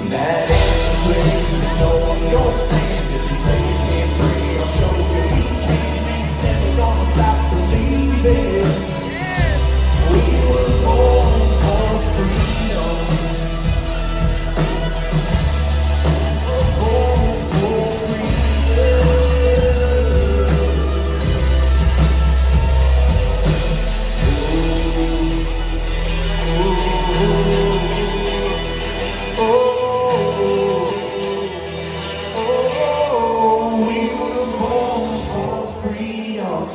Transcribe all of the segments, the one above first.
That ain't where you know your stand. If you say you can't breathe, I'll show you we can. Never gonna stop believing. We were born for freedom. We're born for freedom.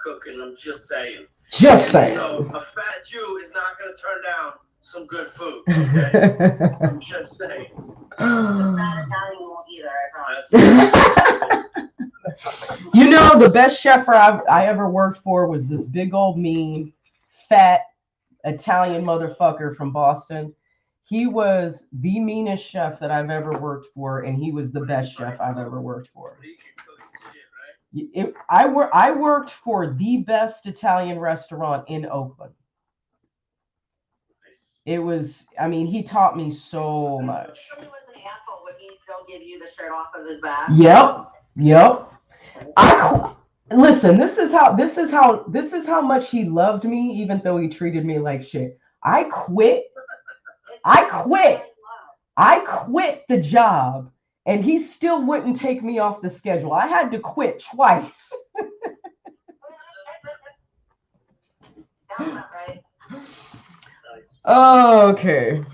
Cooking, I'm just saying. Just saying. You know, a fat Jew is not going to turn down some good food. Okay? I'm just saying. Not Italian won't either. You know, the best chef I ever worked for was this big old mean, fat Italian motherfucker from Boston. He was the meanest chef that I've ever worked for, and he was the best chef I've ever worked for. I worked for the best Italian restaurant in Oakland. It was, I mean, he taught me so much. He was an asshole. Would he still give you the shirt off of his back? Yep. Listen, this is how much he loved me, even though he treated me like shit. I quit the job, and he still wouldn't take me off the schedule. I had to quit twice. That's not right. Okay. You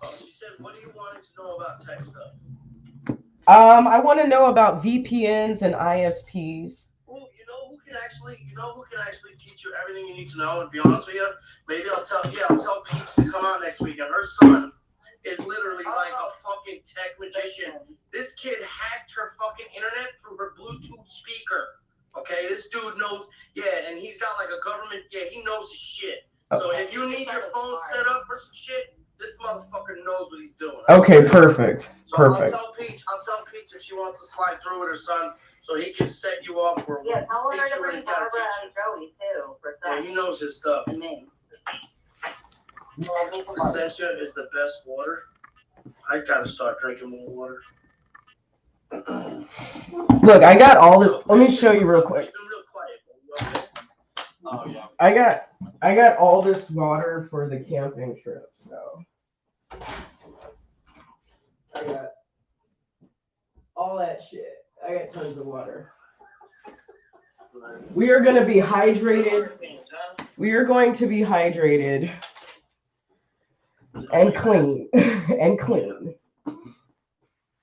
said, what do you want to know about tech stuff? I want to know about VPNs and ISPs. Well, you know who can actually teach you everything you need to know. And to be honest with you, maybe I'll tell Peach to come out next week. And her son is literally like a fucking tech magician. This kid hacked her fucking internet through her Bluetooth speaker. Okay, this dude knows. Yeah, and he's got like a government. Yeah, he knows his shit. So if you need your phone set up for some shit, this motherfucker knows what he's doing. Okay, perfect. So I'll tell Peach if she wants to slide through with her son, so he can set you up. Or yeah, tell her to bring Barbara and Joey too for stuff. Yeah, he knows his stuff. And me. Essentia is the best water. I gotta start drinking more water. Look, I got all the. Let me show you real quick. Oh yeah. I got all this water for the camping trip, so I got all that shit. I got tons of water. We are going to be hydrated. We are going to be hydrated and clean and clean.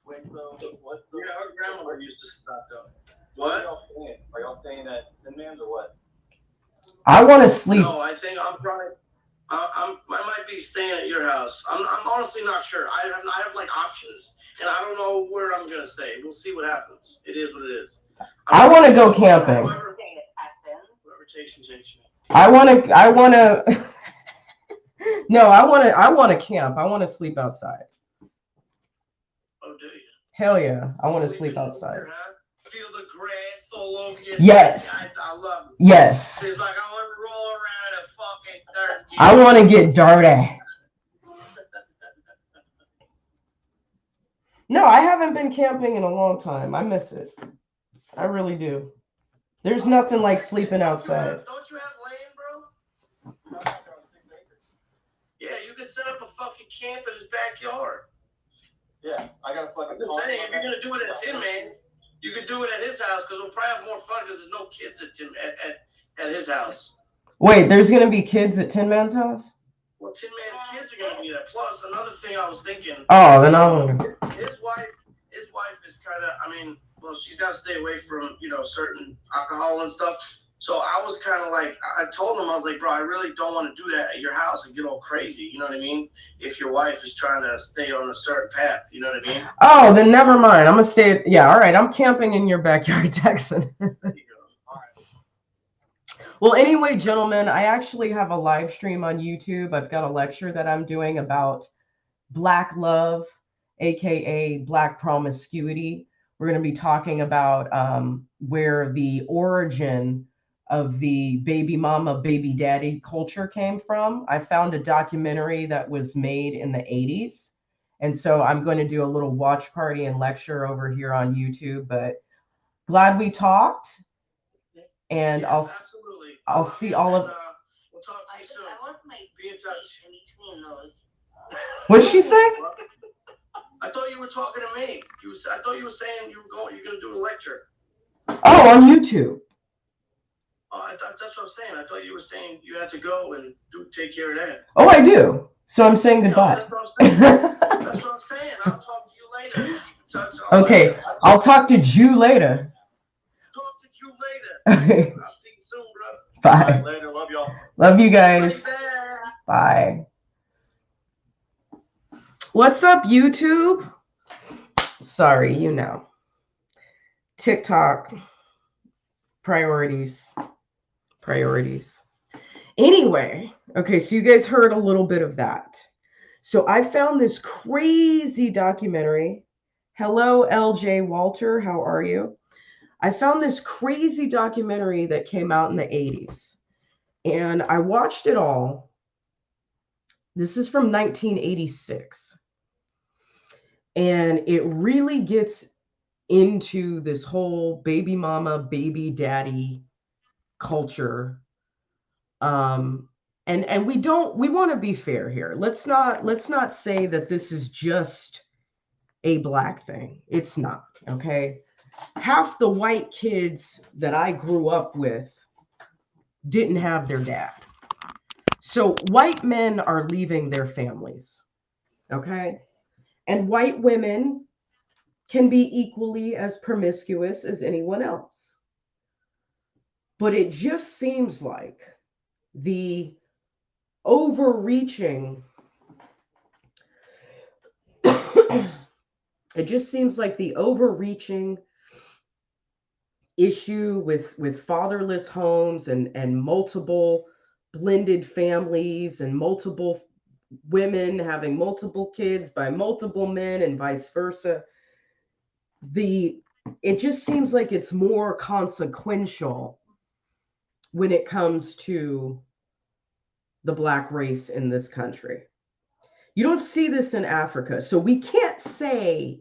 Wait, so what's the? Yeah, our grandmother used to stock up. What? Are y'all staying at Tin Man's or what? I want to sleep. No, I think I'm trying. I might be staying at your house. I'm honestly not sure. I have like options, and I don't know where I'm gonna stay. We'll see what happens. It is what it is. I want to go camping. Whoever takes me. I want to. No, I want to camp. I want to sleep outside. Oh, do you? Hell yeah! I want to sleep outside. Feel the grass all over you. Yes. I love it. Yes. It's like I want to roll around in fucking dirt. I want to get dirty. No, I haven't been camping in a long time. I miss it. I really do. There's nothing like sleeping outside. Don't you have land, bro? Yeah, you can set up a fucking camp in his backyard. Yeah, I got a fucking. I'm saying, if you're gonna do it at Tin Man's, you could do it at his house because we'll probably have more fun because there's no kids at his house. Wait, there's gonna be kids at Tin Man's house? Well, Tin Man's kids are gonna be there. Plus, another thing I was thinking. Oh, then I'll. His wife is kind of. I mean, well, she's got to stay away from certain alcohol and stuff. So I was kind of like, I told him, I was like, bro, I really don't want to do that at your house and get all crazy. You know what I mean? If your wife is trying to stay on a certain path, you know what I mean? Oh, then never mind. I'm gonna stay. Yeah, all right. I'm camping in your backyard, Texan. There you go. All right. Well, anyway, gentlemen, I actually have a live stream on YouTube. I've got a lecture that I'm doing about Black love, aka Black promiscuity. We're going to be talking about where the origin of the baby mama, baby daddy culture came from. I found a documentary that was made in the 80s. And so I'm going to do a little watch party and lecture over here on YouTube. But glad we talked. And Yes, absolutely. I'll see all of. We'll talk to you soon. I want my Be in touch. in between those. What'd she say? I thought you were talking to me. I thought you were saying you're going to do a lecture. Oh, on YouTube. Oh, that's what I'm saying. I thought you were saying you had to go and take care of that. Oh, I do. So I'm saying goodbye. That's what I'm saying. I'll talk to you later. Okay, I'll talk to you later. Talk to you later. I'll see you soon, bro. Bye. Right, later. Love y'all. Love you guys. Bye. What's up, YouTube? Sorry, you know. TikTok. Priorities. Anyway, okay, so you guys heard a little bit of that. So I found this crazy documentary. Hello, LJ Walter. How are you? I found this crazy documentary that came out in the 80s. And I watched it all. This is from 1986. And it really gets into this whole baby mama, baby daddy culture. And we want to be fair here. Let's not say that this is just a black thing. It's not, okay? Half the white kids that I grew up with didn't have their dad. So white men are leaving their families, okay? And white women can be equally as promiscuous as anyone else. But it just seems like the overreaching issue with fatherless homes and multiple blended families and multiple women having multiple kids by multiple men and vice versa. It just seems like it's more consequential when it comes to the black race in this country. You don't see this in Africa. So we can't say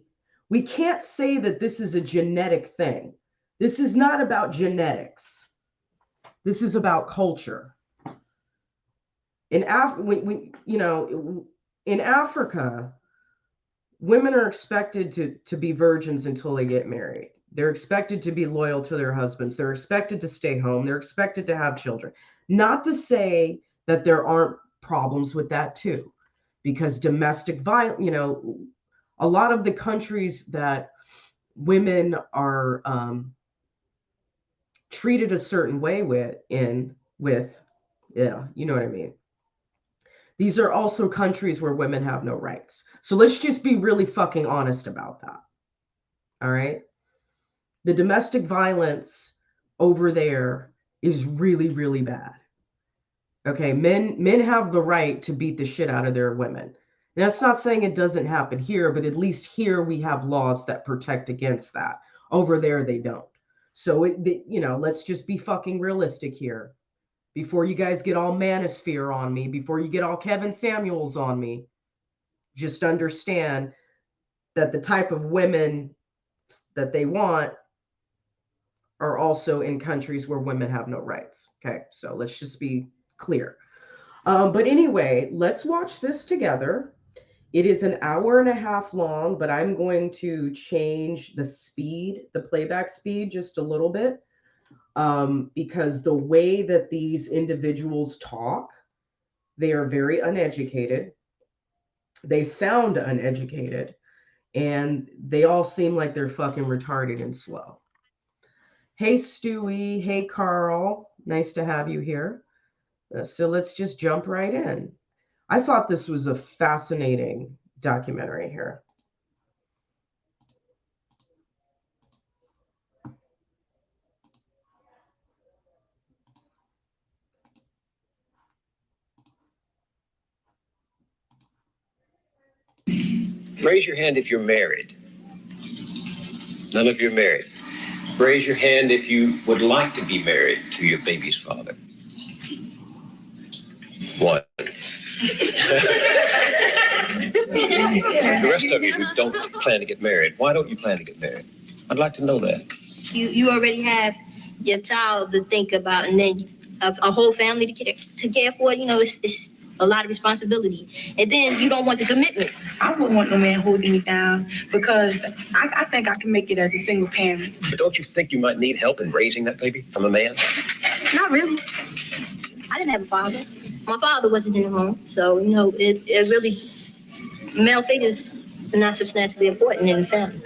that this is a genetic thing. This is not about genetics. This is about culture. In Africa, women are expected to be virgins until they get married. They're expected to be loyal to their husbands. They're expected to stay home. They're expected to have children. Not to say that there aren't problems with that too, because domestic violence, a lot of the countries that women are treated a certain way with, you know what I mean? These are also countries where women have no rights. So let's just be really fucking honest about that. All right? The domestic violence over there is really, really bad. Okay, men have the right to beat the shit out of their women. And that's not saying it doesn't happen here, but at least here we have laws that protect against that. Over there, they don't. So, let's just be fucking realistic here. Before you guys get all manosphere on me, before you get all Kevin Samuels on me, just understand that the type of women that they want are also in countries where women have no rights. Okay, so let's just be clear. But anyway, let's watch this together. It is an hour and a half long, but I'm going to change the playback speed just a little bit, because the way that these individuals talk, they are very uneducated. They sound uneducated, and they all seem like they're fucking retarded and slow. Hey, Stewie. Hey, Carl. Nice to have you here. So let's just jump right in. I thought this was a fascinating documentary here. Raise your hand if you're married. None of you are married. Raise your hand if you would like to be married to your baby's father. One. The rest of you who don't plan to get married, why don't you plan to get married? I'd like to know that. You already have your child to think about, and then a whole family to care for. You know, it's a lot of responsibility, and then you don't want the commitments. I wouldn't want no man holding me down because I think I can make it as a single parent. But don't you think you might need help in raising that baby from a man? Not really. I didn't have a father. My father wasn't in the home, so you know it really male figures are not substantially important in the family.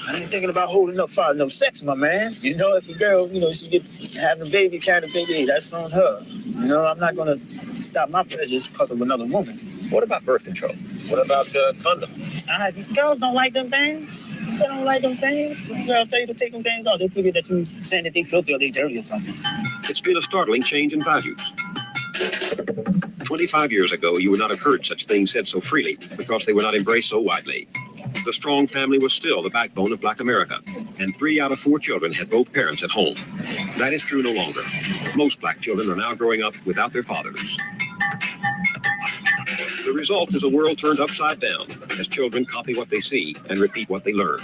I ain't thinking about holding up for no sex, my man. You know, if a girl, you know, she get having a baby, carrying a baby, hey, that's on her. You know, I'm not gonna stop my pleasures because of another woman. What about birth control? What about condom? Girls don't like them things. They don't like them things. When a girl tell you to take them things off, they figure that you saying that they filthy or they dirty or something. It's been a startling change in values. 25 years ago, you would not have heard such things said so freely because they were not embraced so widely. The strong family was still the backbone of Black America, and 3 out of 4 children had both parents at home. That is true no longer. Most Black children are now growing up without their fathers. The result is a world turned upside down as children copy what they see and repeat what they learn.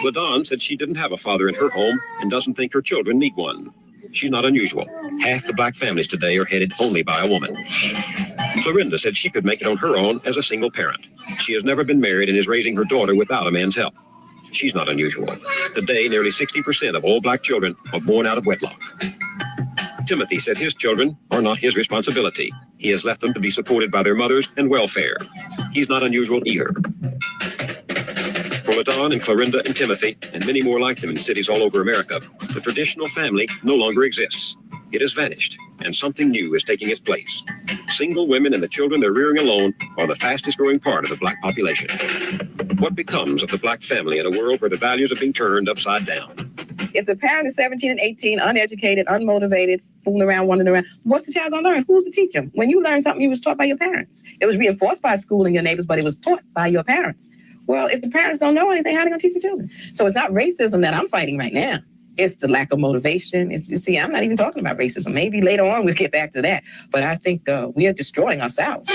LaDawn said she didn't have a father in her home and doesn't think her children need one. She's not unusual. Half the Black families today are headed only by a woman. Clorinda said she could make it on her own as a single parent. She has never been married and is raising her daughter without a man's help. She's not unusual. Today, nearly 60% of all Black children are born out of wedlock. Timothy said his children are not his responsibility. He has left them to be supported by their mothers and welfare. He's not unusual either. For LaDawn and Clorinda and Timothy, and many more like them in cities all over America, the traditional family no longer exists. It has vanished, and something new is taking its place. Single women and the children they're rearing alone are the fastest growing part of the Black population. What becomes of the Black family in a world where the values are being turned upside down? If the parent is 17 and 18, uneducated, unmotivated, fooling around, wandering around, what's the child gonna learn? Who's to teach them? When you learn something, you was taught by your parents. It was reinforced by school and your neighbors, but it was taught by your parents. Well, if the parents don't know anything, how are they gonna teach the children? So it's not racism that I'm fighting right now. It's the lack of motivation. You see, I'm not even talking about racism. Maybe later on we'll get back to that. But I think we are destroying ourselves.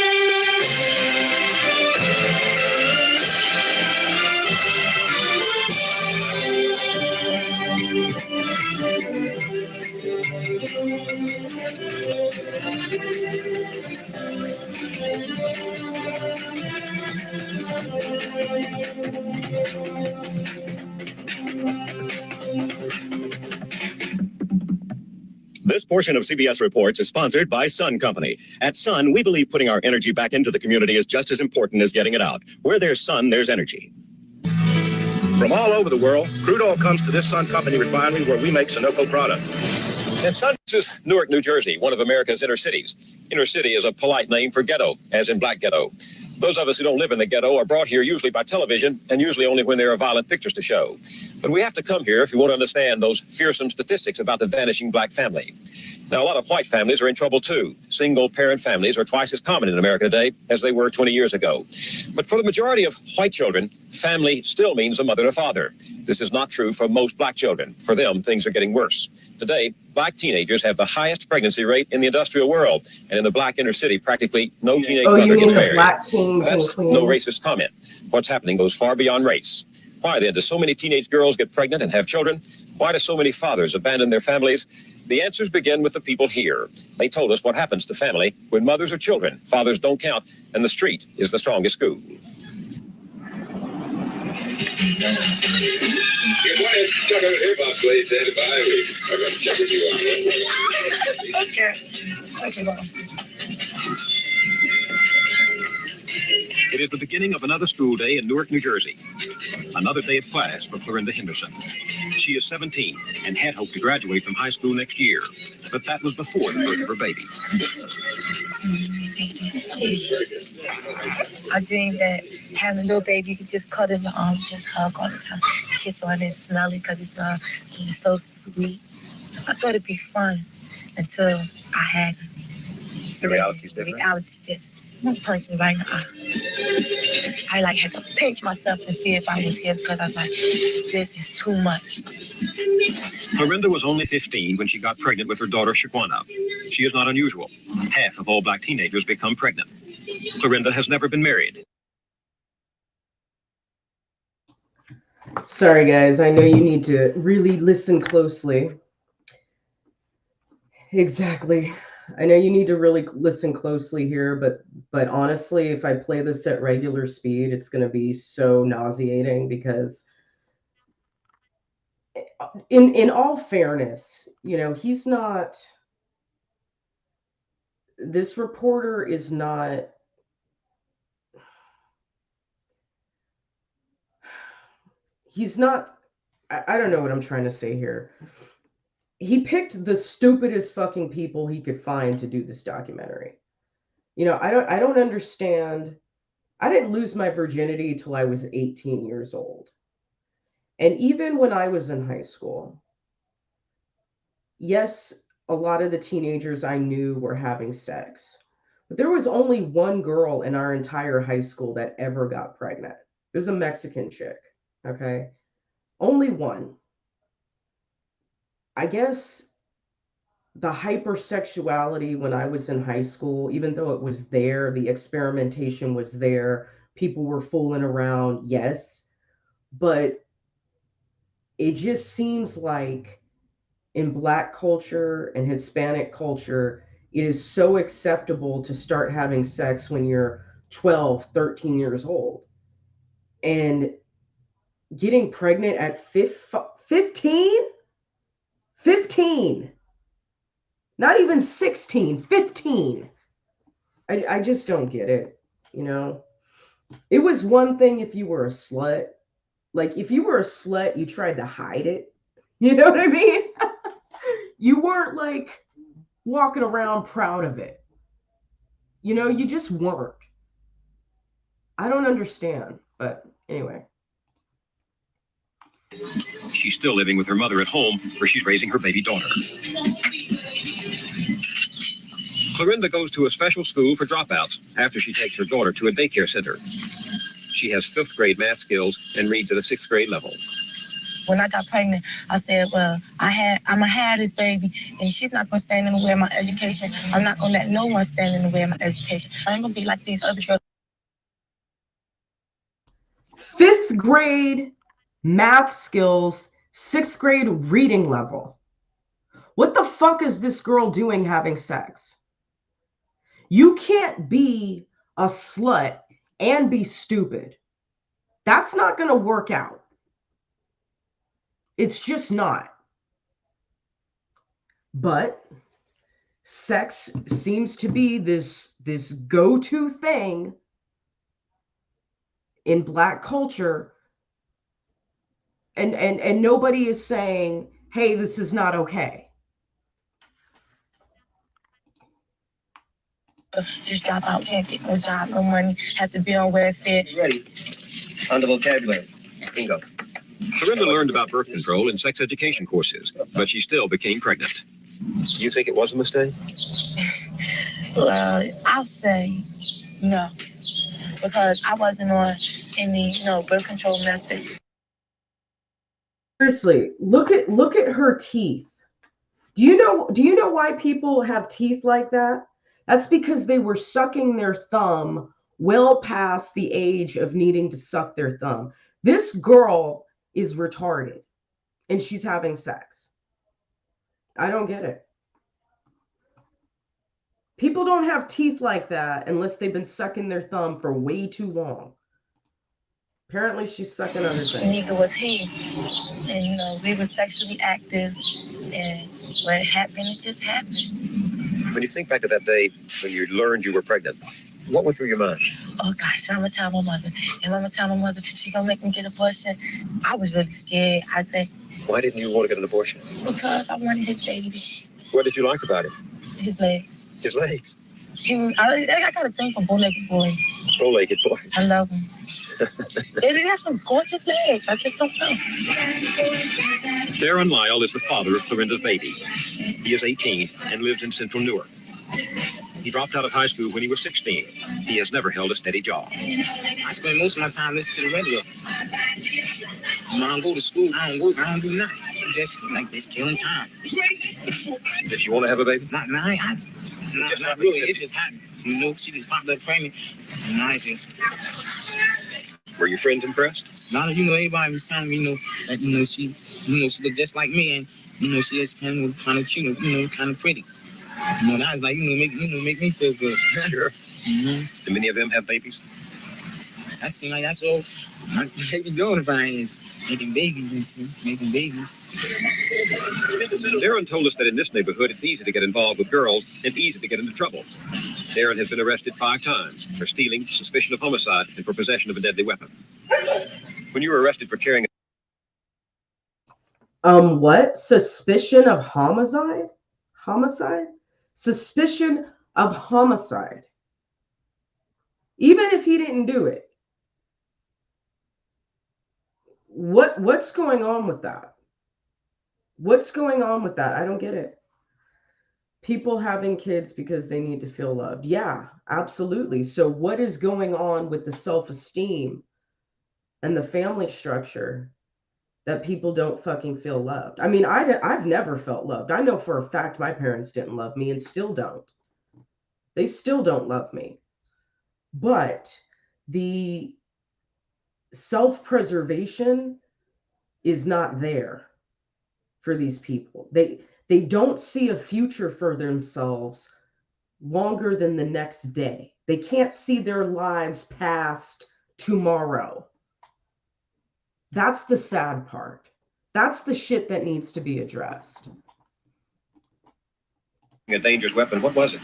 This portion of CBS Reports is sponsored by Sun Company. At Sun, we believe putting our energy back into the community is just as important as getting it out. Where there's sun, there's energy. From all over the world, crude oil comes to this Sun Company refinery where we make Sunoco products. And Sun is Newark, New Jersey, one of America's inner cities. Inner city is a polite name for ghetto, as in black ghetto. Those of us who don't live in the ghetto are brought here usually by television, and usually only when there are violent pictures to show. But we have to come here if we want to understand those fearsome statistics about the vanishing Black family. Now, a lot of white families are in trouble too. Single-parent families are twice as common in America today as they were 20 years ago. But for the majority of white children, family still means a mother and a father. This is not true for most Black children. For them, things are getting worse. Today, Black teenagers have the highest pregnancy rate in the industrial world, and in the Black inner city, practically no teenage mother gets married. That's no racist comment. What's happening goes far beyond race. Why then do so many teenage girls get pregnant and have children? Why do so many fathers abandon their families? The answers begin with the people here. They told us what happens to family when mothers are children, fathers don't count, and the street is the strongest school. It is the beginning of another school day in Newark, New Jersey. Another day of class for Clorinda Henderson. She is 17 and had hoped to graduate from high school next year, but that was before the birth of her baby. I dreamed that having a little baby, you could just cuddle in your arms, just hug all the time, kiss on it, smell it, because it's so sweet. I thought it'd be fun until I had it. The reality is different. The reality just punched me right in the eye. I like had to pinch myself and see if I was here because I was like, this is too much. Clorinda was only 15 when she got pregnant with her daughter, Shaquana. She is not unusual. Half of all black teenagers become pregnant. Clorinda has never been married. Sorry, guys. I know you need to really listen closely. Exactly. I know you need to really listen closely here, but honestly, if I play this at regular speed, it's going to be so nauseating because in all fairness, you know, this reporter is not, I don't know what I'm trying to say here. He picked the stupidest fucking people he could find to do this documentary. You know, I don't understand. I didn't lose my virginity till I was 18 years old. And even when I was in high school, yes, a lot of the teenagers I knew were having sex. But there was only one girl in our entire high school that ever got pregnant. It was a Mexican chick, okay? Only one. I guess the hypersexuality when I was in high school, even though it was there, the experimentation was there, people were fooling around, yes, but it just seems like in Black culture and Hispanic culture, it is so acceptable to start having sex when you're 12, 13 years old. And getting pregnant at 15? 15. Not even 16, 15. I just don't get it, you know? It was one thing if you were a slut. Like, if you were a slut, you tried to hide it. You know what I mean? You weren't, like, walking around proud of it. You know, you just weren't. I don't understand, but anyway. She's still living with her mother at home, where she's raising her baby daughter. Clorinda goes to a special school for dropouts after she takes her daughter to a daycare center. She has 5th grade math skills and reads at a 6th grade level. When I got pregnant, I said, well, I'm going to have this baby, and she's not going to stand in the way of my education. I'm not going to let no one stand in the way of my education. I ain't going to be like these other girls. 5th grade math skills, 6th grade reading level. What the fuck is this girl doing having sex? You can't be a slut and be stupid. That's not going to work out. It's just not. But sex seems to be this go-to thing in Black culture. And nobody is saying, hey, this is not okay. Just drop out, can't get no job, no money, have to be on welfare. Ready. On the vocabulary. Bingo. Clorinda learned about birth control in sex education courses, but she still became pregnant. You think it was a mistake? Well, I'll say no, because I wasn't on any, birth control methods. Seriously, look at her teeth. Do you know why people have teeth like that? That's because they were sucking their thumb well past the age of needing to suck their thumb. This girl is retarded and she's having sex. I don't get it. People don't have teeth like that unless they've been sucking their thumb for way too long. Apparently she's sucking other things. Neither was he. And, we were sexually active. And when it happened, it just happened. When you think back to that day when you learned you were pregnant, what went through your mind? Oh, gosh, I'm going to tell my mother. And I'm going to tell my mother she's going to make me get an abortion. I was really scared, I think. Why didn't you want to get an abortion? Because I wanted his baby. What did you like about him? His legs. His legs? I got a thing for bow-legged boys. Bow-legged boys. I love them. They got some gorgeous legs. I just don't know. Darren Lyle is the father of Clorinda's baby. He is 18 and lives in central Newark. He dropped out of high school when he was 16. He has never held a steady job. I spend most of my time listening to the radio. When I don't go to school, I don't work, I don't do nothing. Just like this killing time. Did you want to have a baby? Not really. It just happened. You know, she just popped up pregnant. And I just. Were your friends impressed? Not, everybody was telling me, that, she looked just like me, and, she is kind of cute, kind of pretty. That was like, make me feel good. Sure. Mm-hmm. Do many of them have babies? That seems like that's all they be doing if I is making babies and shit, making babies. Darren told us that in this neighborhood, it's easy to get involved with girls and easy to get into trouble. Darren has been arrested 5 times for stealing, suspicion of homicide, and for possession of a deadly weapon. When you were arrested for carrying what? Suspicion of homicide? Homicide? Suspicion of homicide. Even if he didn't do it. What's going on with that? What's going on with that? I don't get it. People having kids because they need to feel loved. Yeah, absolutely. So what is going on with the self-esteem and the family structure that people don't fucking feel loved? I mean, I've never felt loved. I know for a fact my parents didn't love me and still don't. They still don't love me. But the self-preservation is not there for these people. They don't see a future for themselves longer than the next day. They can't see their lives past tomorrow. That's the sad part. That's the shit that needs to be addressed. a dangerous weapon, what was it?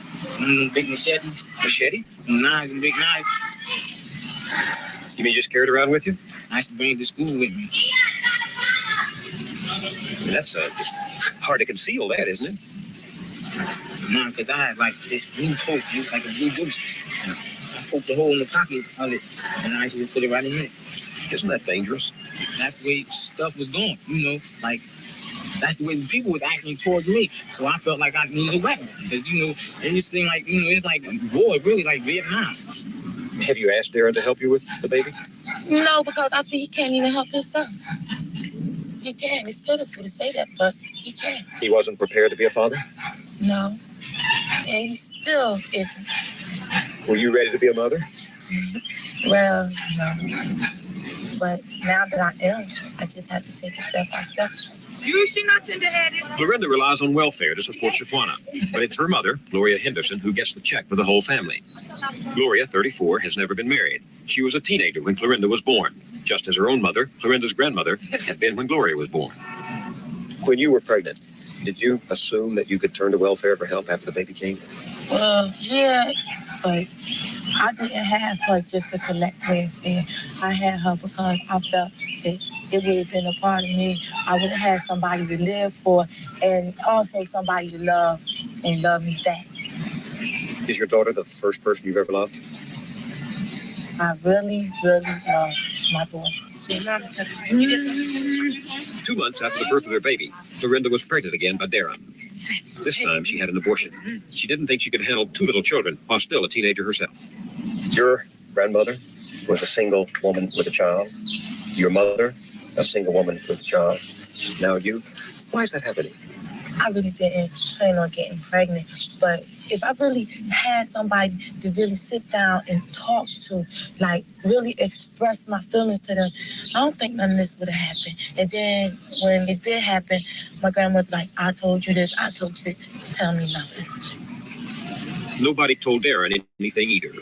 Big machetes. Machete? Knives and big knives. You mean you just carried around with you? I used to bring it to school with me. I mean, that's just hard to conceal, that, isn't it? No, because I had like this blue coat, just like a blue goose. I poked a hole in the pocket of it, and I used to put it right in there. Isn't that dangerous? That's the way stuff was going, like that's the way the people was acting towards me. So I felt like I needed a weapon, because and this thing like it's like boy, really like Vietnam. Have you asked Darren to help you with the baby? No, because I see he can't even help himself. He can't. It's pitiful to say that, but he can't. He wasn't prepared to be a father? No. And he still isn't. Were you ready to be a mother? Well, no. But now that I am, I just have to take it step by step. She not tender-headed. Florinda relies on welfare to support Shaquana, but it's her mother, Gloria Henderson, who gets the check for the whole family. Gloria, 34, has never been married. She was a teenager when Florinda was born, just as her own mother, Florinda's grandmother, had been when Gloria was born. When you were pregnant, did you assume that you could turn to welfare for help after the baby came? Well, yeah, but I didn't have her just to collect welfare. I had her because I felt that it would have been a part of me. I would have had somebody to live for and also somebody to love and love me back. Is your daughter the first person you've ever loved? I really, really love my daughter. 2 months after the birth of their baby, Florinda was pregnant again by Darren. This time she had an abortion. She didn't think she could handle 2 little children while still a teenager herself. Your grandmother was a single woman with a child. Your mother, a single woman with a child. Now you. Why is that happening? I really didn't plan on getting pregnant, but if I really had somebody to really sit down and talk to, like really express my feelings to them, I don't think none of this would have happened. And then when it did happen, my grandmother's like, I told you this, I told you this, tell me nothing. Nobody told Darren anything either.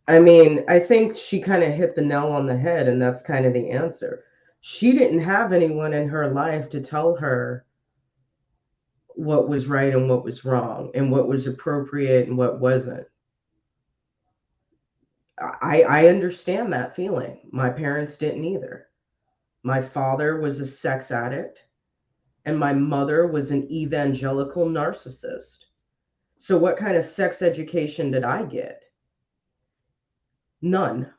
I mean, I think she kind of hit the nail on the head, and that's kind of the answer. She didn't have anyone in her life to tell her what was right and what was wrong and what was appropriate and what wasn't. I understand that feeling. My parents didn't either. My father was a sex addict and my mother was an evangelical narcissist. So what kind of sex education did I get? None.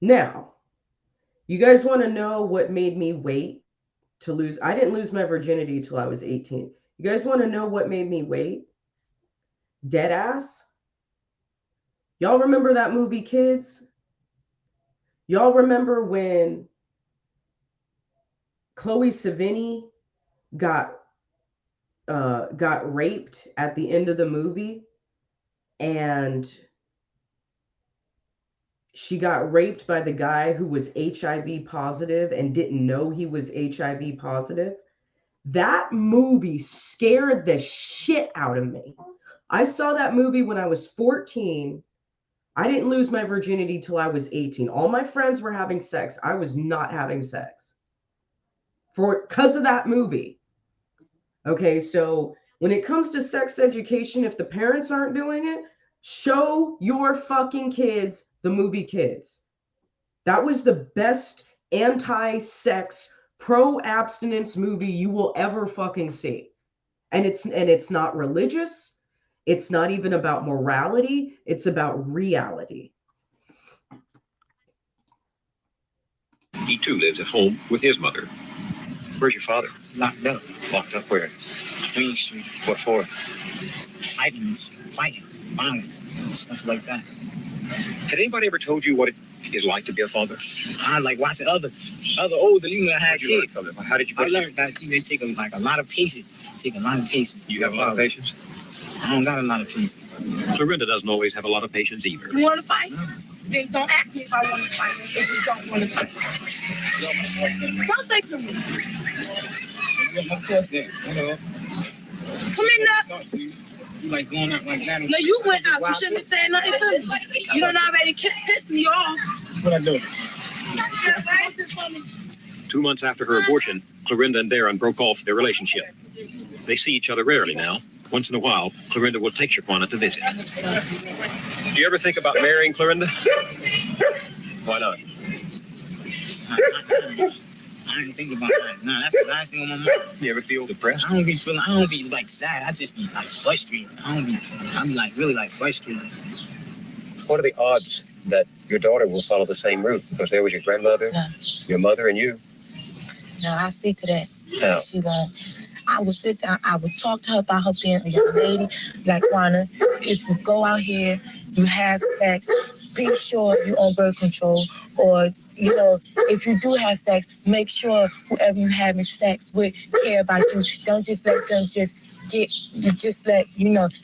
Now, you guys want to know what made me wait to lose? I didn't lose my virginity till I was 18. You guys want to know what made me wait? Deadass. Y'all remember that movie, kids? Y'all remember when Chloe Sevigny got raped at the end of the movie, and she got raped by the guy who was HIV positive and didn't know he was HIV positive? That movie scared the shit out of me. I saw that movie when I was 14. I didn't lose my virginity till I was 18. All my friends were having sex. I was not having sex because of that movie. Okay, so when it comes to sex education, if the parents aren't doing it, show your fucking kids the movie Kids. That was the best anti-sex, pro-abstinence movie you will ever fucking see. And it's not religious. It's not even about morality. It's about reality. He too lives at home with his mother. Where's your father? Locked up. Locked up where? Main Street. What for? Fighting, violence, stuff like that. Had anybody ever told you what it is like to be a father? I like watching other older, you know, had kids. How did you I learned that they take a lot of patience. You have a lot of patience? I don't got a lot of patience. Clorinda doesn't always have a lot of patience either. You want to fight? Then don't ask me if I want to fight. If you don't want to fight, don't say to me. Of course, then. Come in now. Talk to you. You like going out like that? No, you went out. You shouldn't be saying nothing to me. You done already pissed me off. What I do? 2 months after her abortion, Clorinda and Darren broke off their relationship. They see each other rarely now. Once in a while, Clorinda will take Shaquana to visit. Do you ever think about marrying Clorinda? Why not? I didn't think about that. Nah, that's the last thing on my mind. You ever feel depressed? I don't be like sad. I just be like frustrated. I'm like really like frustrated. What are the odds that your daughter will follow the same route? Because there was your grandmother, your mother, and you. No, I see to that. How? She won't. I would sit down, I would talk to her about her being a young lady. Like, Juana, if you go out here, you have sex, be sure you're on birth control. Or, you know, if you do have sex, make sure whoever you're having sex with care about you. Don't just let them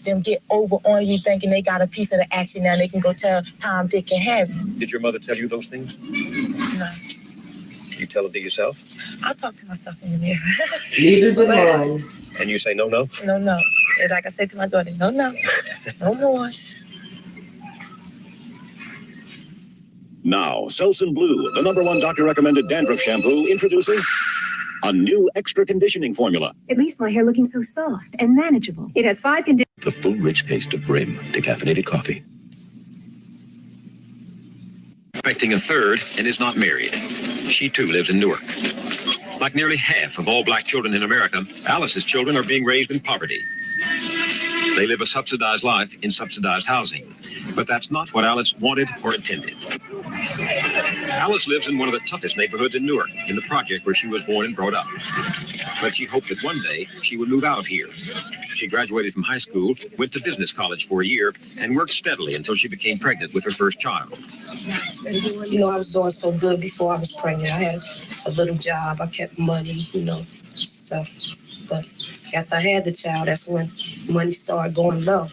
them get over on you thinking they got a piece of the action. Now they can go tell Tom, Dick, and Harry. Did your mother tell you those things? No. Did you tell them to yourself? I talk to myself in the mirror. Neither did mine. And you say no? No. It's like I said to my daughter, no more. Now, Selsun Blue, the #1 doctor-recommended dandruff shampoo, introducing a new extra conditioning formula. It leaves my hair looking so soft and manageable. It has 5 conditions. The full rich taste of Brim decaffeinated coffee. Expecting a third and is not married. She too lives in Newark. Like nearly half of all black children in America, Alice's children are being raised in poverty. They live a subsidized life in subsidized housing. But that's not what Alice wanted or intended. Alice lives in one of the toughest neighborhoods in Newark, in the project where she was born and brought up. But she hoped that one day she would move out of here. She graduated from high school, went to business college for a year, and worked steadily until she became pregnant with her first child. You know, I was doing so good before I was pregnant. I had a little job. I kept money, stuff. But after I had the child, that's when money started going low.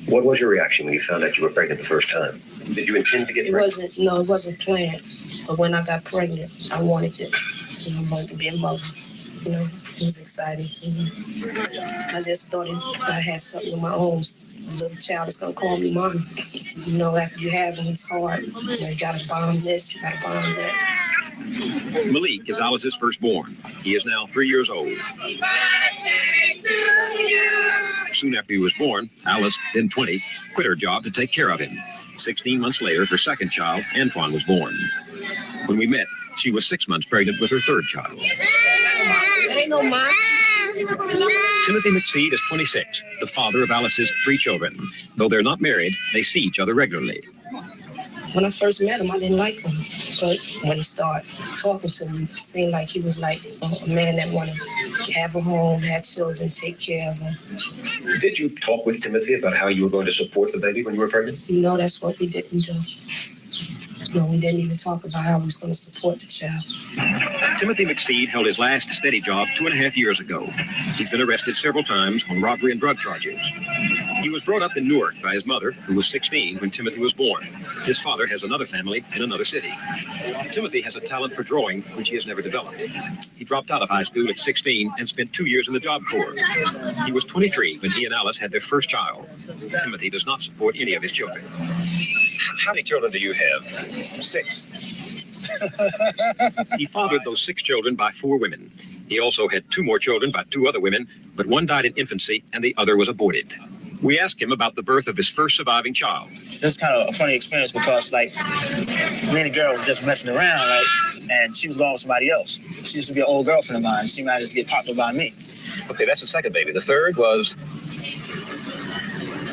What was your reaction when you found out you were pregnant the first time? Did you intend to get pregnant? It wasn't planned. But when I got pregnant, I wanted it. I wanted to be a mother. It was exciting to me. I just thought I had something of my own. A little child is going to call me mom. After you have them, it's hard. You got to bond this, you got to bond that. Malik is Alice's firstborn. He is now 3 years old. Soon after he was born, Alice, then 20, quit her job to take care of him. 16 months later, her second child, Antoine, was born. When we met, she was 6 months pregnant with her third child. Ain't no mom. Timothy McSeed is 26, the father of Alice's 3 children. Though they're not married, they see each other regularly. When I first met him, I didn't like him. But when he started talking to me, it seemed like he was like a man that wanted to have a home, have children, take care of them. Did you talk with Timothy about how you were going to support the baby when you were pregnant? No, that's what we didn't do. No, we didn't even talk about how we was going to support the child. Timothy McSeed held his last steady job 2.5 years ago. He's been arrested several times on robbery and drug charges. He was brought up in Newark by his mother, who was 16 when Timothy was born. His father has another family in another city. Timothy has a talent for drawing, which he has never developed. He dropped out of high school at 16 and spent 2 years in the Job Corps. He was 23 when he and Alice had their first child. Timothy does not support any of his children. How many children do you have? 6. He fathered those 6 children by 4 women. He also had 2 more children by 2 other women, but one died in infancy and the other was aborted. We asked him about the birth of his first surviving child. It was kind of a funny experience because, like, me and the girl was just messing around, right? And she was going with somebody else. She used to be an old girlfriend of mine. She managed to get popular by me. Okay, that's the second baby. The third was?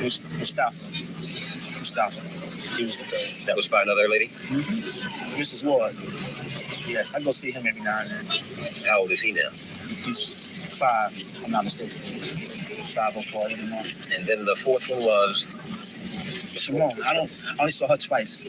Mustafa. He was the third. That was by another lady? Mm-hmm. Mrs. Ward. Yes, I go see him every now and then. How old is he now? He's 5, if I'm not mistaken. 5 or 4 every month. And then the fourth one was? Simone. I only saw her twice.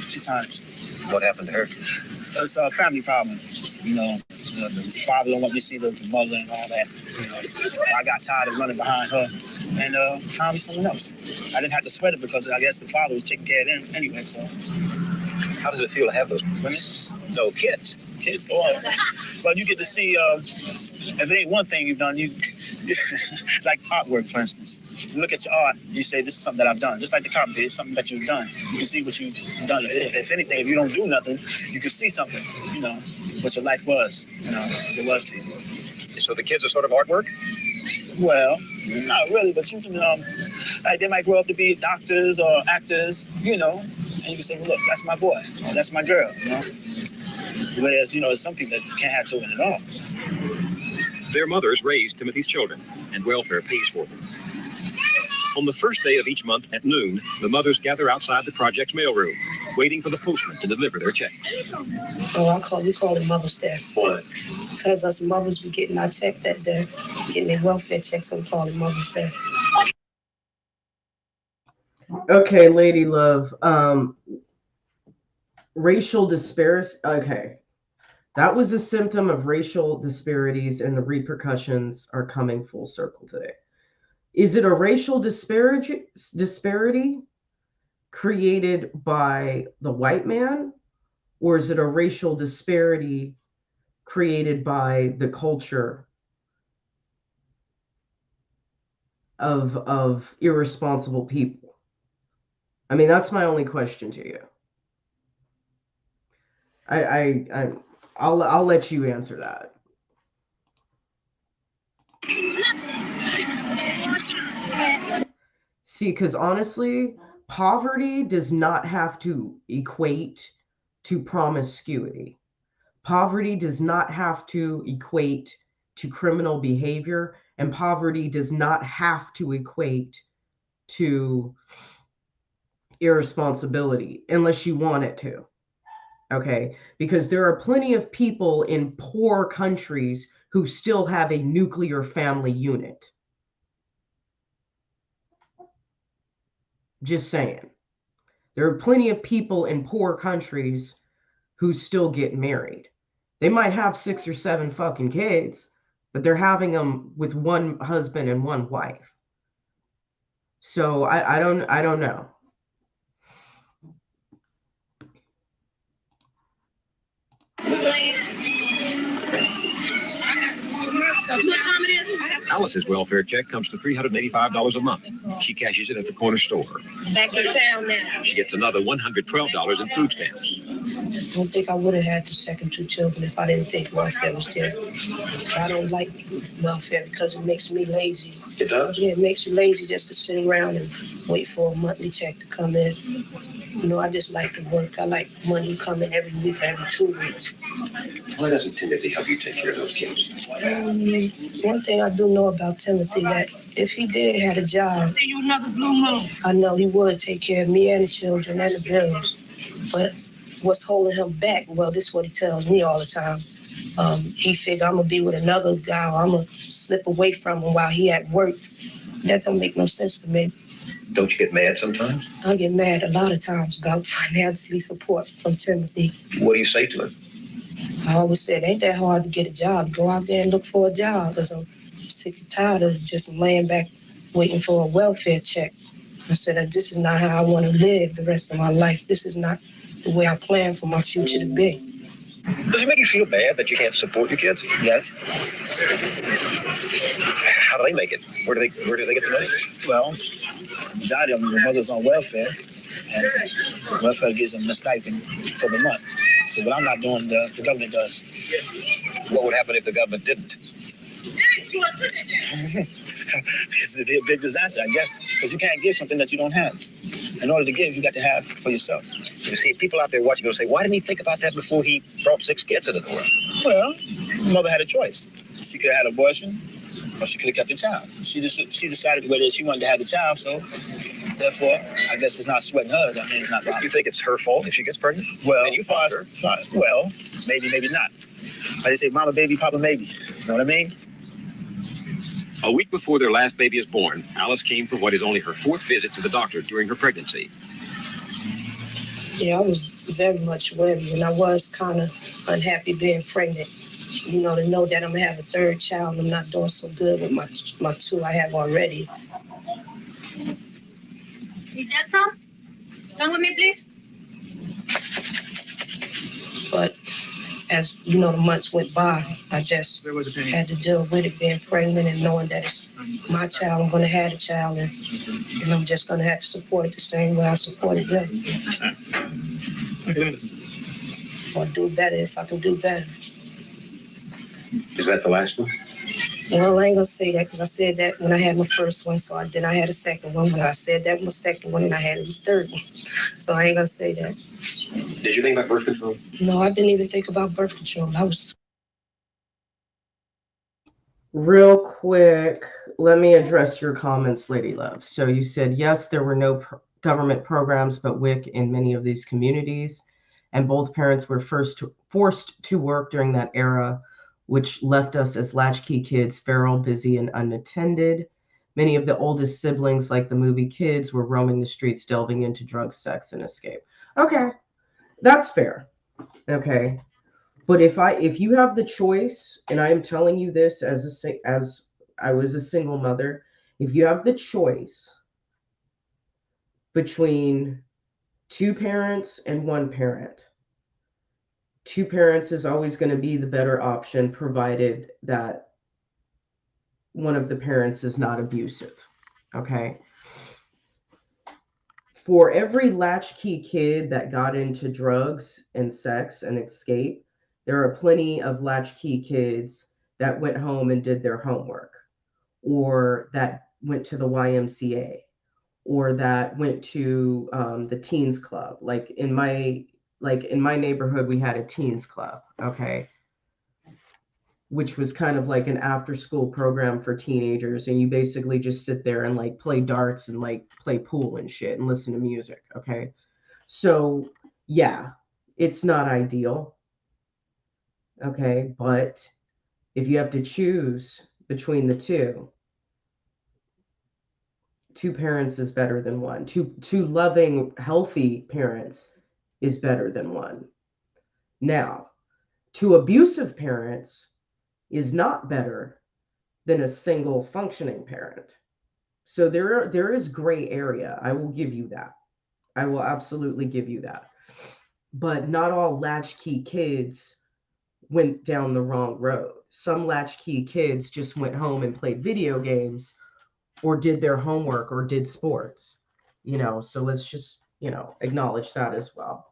2 times. What happened to her? It's a family problem. You know, the father don't want me to see the mother and all that. You know, so I got tired of running behind her and found me someone else. I didn't have to sweat it because I guess the father was taking care of them anyway, so. How does it feel to have those women? No, kids. Kids, oh. Well, you get to see, if it ain't one thing you've done, you like artwork, for instance. You look at your art, you say, this is something that I've done. Just like the carpet, it's something that you've done. You can see what you've done. If anything, if you don't do nothing, you can see something, you know, what your life was, you know, it was to you. So the kids are sort of artwork? Well, not really, but you can, like they might grow up to be doctors or actors, you know, and you can say, well, look, that's my boy, or that's my girl, you know. Whereas, you know, there's some people that can't have children at all. Their mothers raised Timothy's children, and welfare pays for them. On the first day of each month at noon, the mothers gather outside the project's mailroom, waiting for the postman to deliver their check. Oh, we call it Mother's Day. Why? Because us mothers be getting our check that day, getting their welfare check, so we call it Mother's Day. Okay, lady love. Racial disparities. Okay. That was a symptom of racial disparities, and the repercussions are coming full circle today. Is it a racial disparity created by the white man, or is it a racial disparity created by the culture of irresponsible people? I mean, that's my only question to you. I'll let you answer that. See, because honestly, poverty does not have to equate to promiscuity. Poverty does not have to equate to criminal behavior, and poverty does not have to equate to irresponsibility unless you want it to. Okay, because there are plenty of people in poor countries who still have a nuclear family unit. Just saying. There are plenty of people in poor countries who still get married. They might have 6 or 7 fucking kids, but they're having them with one husband and one wife. So I don't know. Alice's welfare check comes to $385 a month. She cashes it at the corner store. Back in town now. She gets another $112 in food stamps. I don't think I would have had the second 2 children if I didn't think welfare was there. I don't like welfare because it makes me lazy. It does? Yeah, it makes you lazy just to sit around and wait for a monthly check to come in. You know, I just like to work. I like money coming every week, every 2 weeks. Why doesn't Timothy help you take care of those kids? One thing I do know about Timothy, that if he did have a job, See you another blue moon. I know he would take care of me and the children and the bills. But what's holding him back? Well, this is what he tells me all the time. He figured I'm gonna be with another guy, or I'm gonna slip away from him while he at work. That don't make no sense to me. Don't you get mad sometimes? I get mad a lot of times about financially support from Timothy. What do you say to him? I always said, ain't that hard to get a job. Go out there and look for a job, because I'm sick and tired of just laying back waiting for a welfare check. I said, this is not how I want to live the rest of my life. This is not the way I plan for my future to be. Does it make you feel bad that you can't support your kids? Yes. How do they make it? Where do they get the money? Well, majority of them, the mother's on welfare, and welfare gives them the stipend for the month. So what I'm not doing, the government does. What would happen if the government didn't? It's a big disaster, I guess, because you can't give something that you don't have. In order to give, you got to have for yourself. You see, people out there watching will say, why didn't he think about that before he brought 6 kids into the world? Well, the mother had a choice. She could have had an abortion, or she could have kept the child. She decided whether she wanted to have the child, so therefore, I guess it's not sweating her. I mean, it's not wrong. You think it's her fault if she gets pregnant? Well, and you fought her. Well, maybe not. Like they say, mama baby, papa maybe. You know what I mean? A week before their last baby is born, Alice came for what is only her 4th visit to the doctor during her pregnancy. Yeah, I was very much worried, and I was kind of unhappy being pregnant. You know, to know that I'm going to have a 3rd child, I'm not doing so good with my 2 I have already. Is that some? Come with me, please. But as, you know, the months went by, I just had to deal with it, being pregnant and knowing that it's my child, I'm going to have a child, and I'm just going to have to support it the same way I supported them. Or do better if I can do better. Is that the last one? Well, I ain't going to say that, because I said that when I had my first one, so then I had a second one. When I said that was my second one, and I had a 3rd one. So I ain't going to say that. Did you think about birth control? No, I didn't even think about birth control. I was... Real quick, let me address your comments, Lady Love. So you said, yes, there were no government programs but WIC in many of these communities, and both parents were forced to work during that era, which left us as latchkey kids feral, busy, and unattended. Many of the oldest siblings, like the movie kids, were roaming the streets, delving into drugs, sex, and escape. Okay, that's fair. Okay. But if you have the choice, and I am telling you this as I was a single mother, if you have the choice between 2 parents and 1 parent, 2 parents is always going to be the better option, provided that one of the parents is not abusive. Okay. For every latchkey kid that got into drugs and sex and escape, there are plenty of latchkey kids that went home and did their homework, or that went to the YMCA, or that went to the teens club. Like in my neighborhood, we had a teens club, okay, which was kind of like an after-school program for teenagers, and you basically just sit there and like play darts and like play pool and shit and listen to music, okay? So yeah, it's not ideal. Okay, but if you have to choose between the 2 parents is better than 1. Two loving, healthy parents is better than 1. Now, 2 abusive parents is not better than a single functioning parent. So there is gray area. I will give you that. I will absolutely give you that. But not all latchkey kids went down the wrong road. Some latchkey kids just went home and played video games, or did their homework, or did sports, you know. So let's just, you know, acknowledge that as well.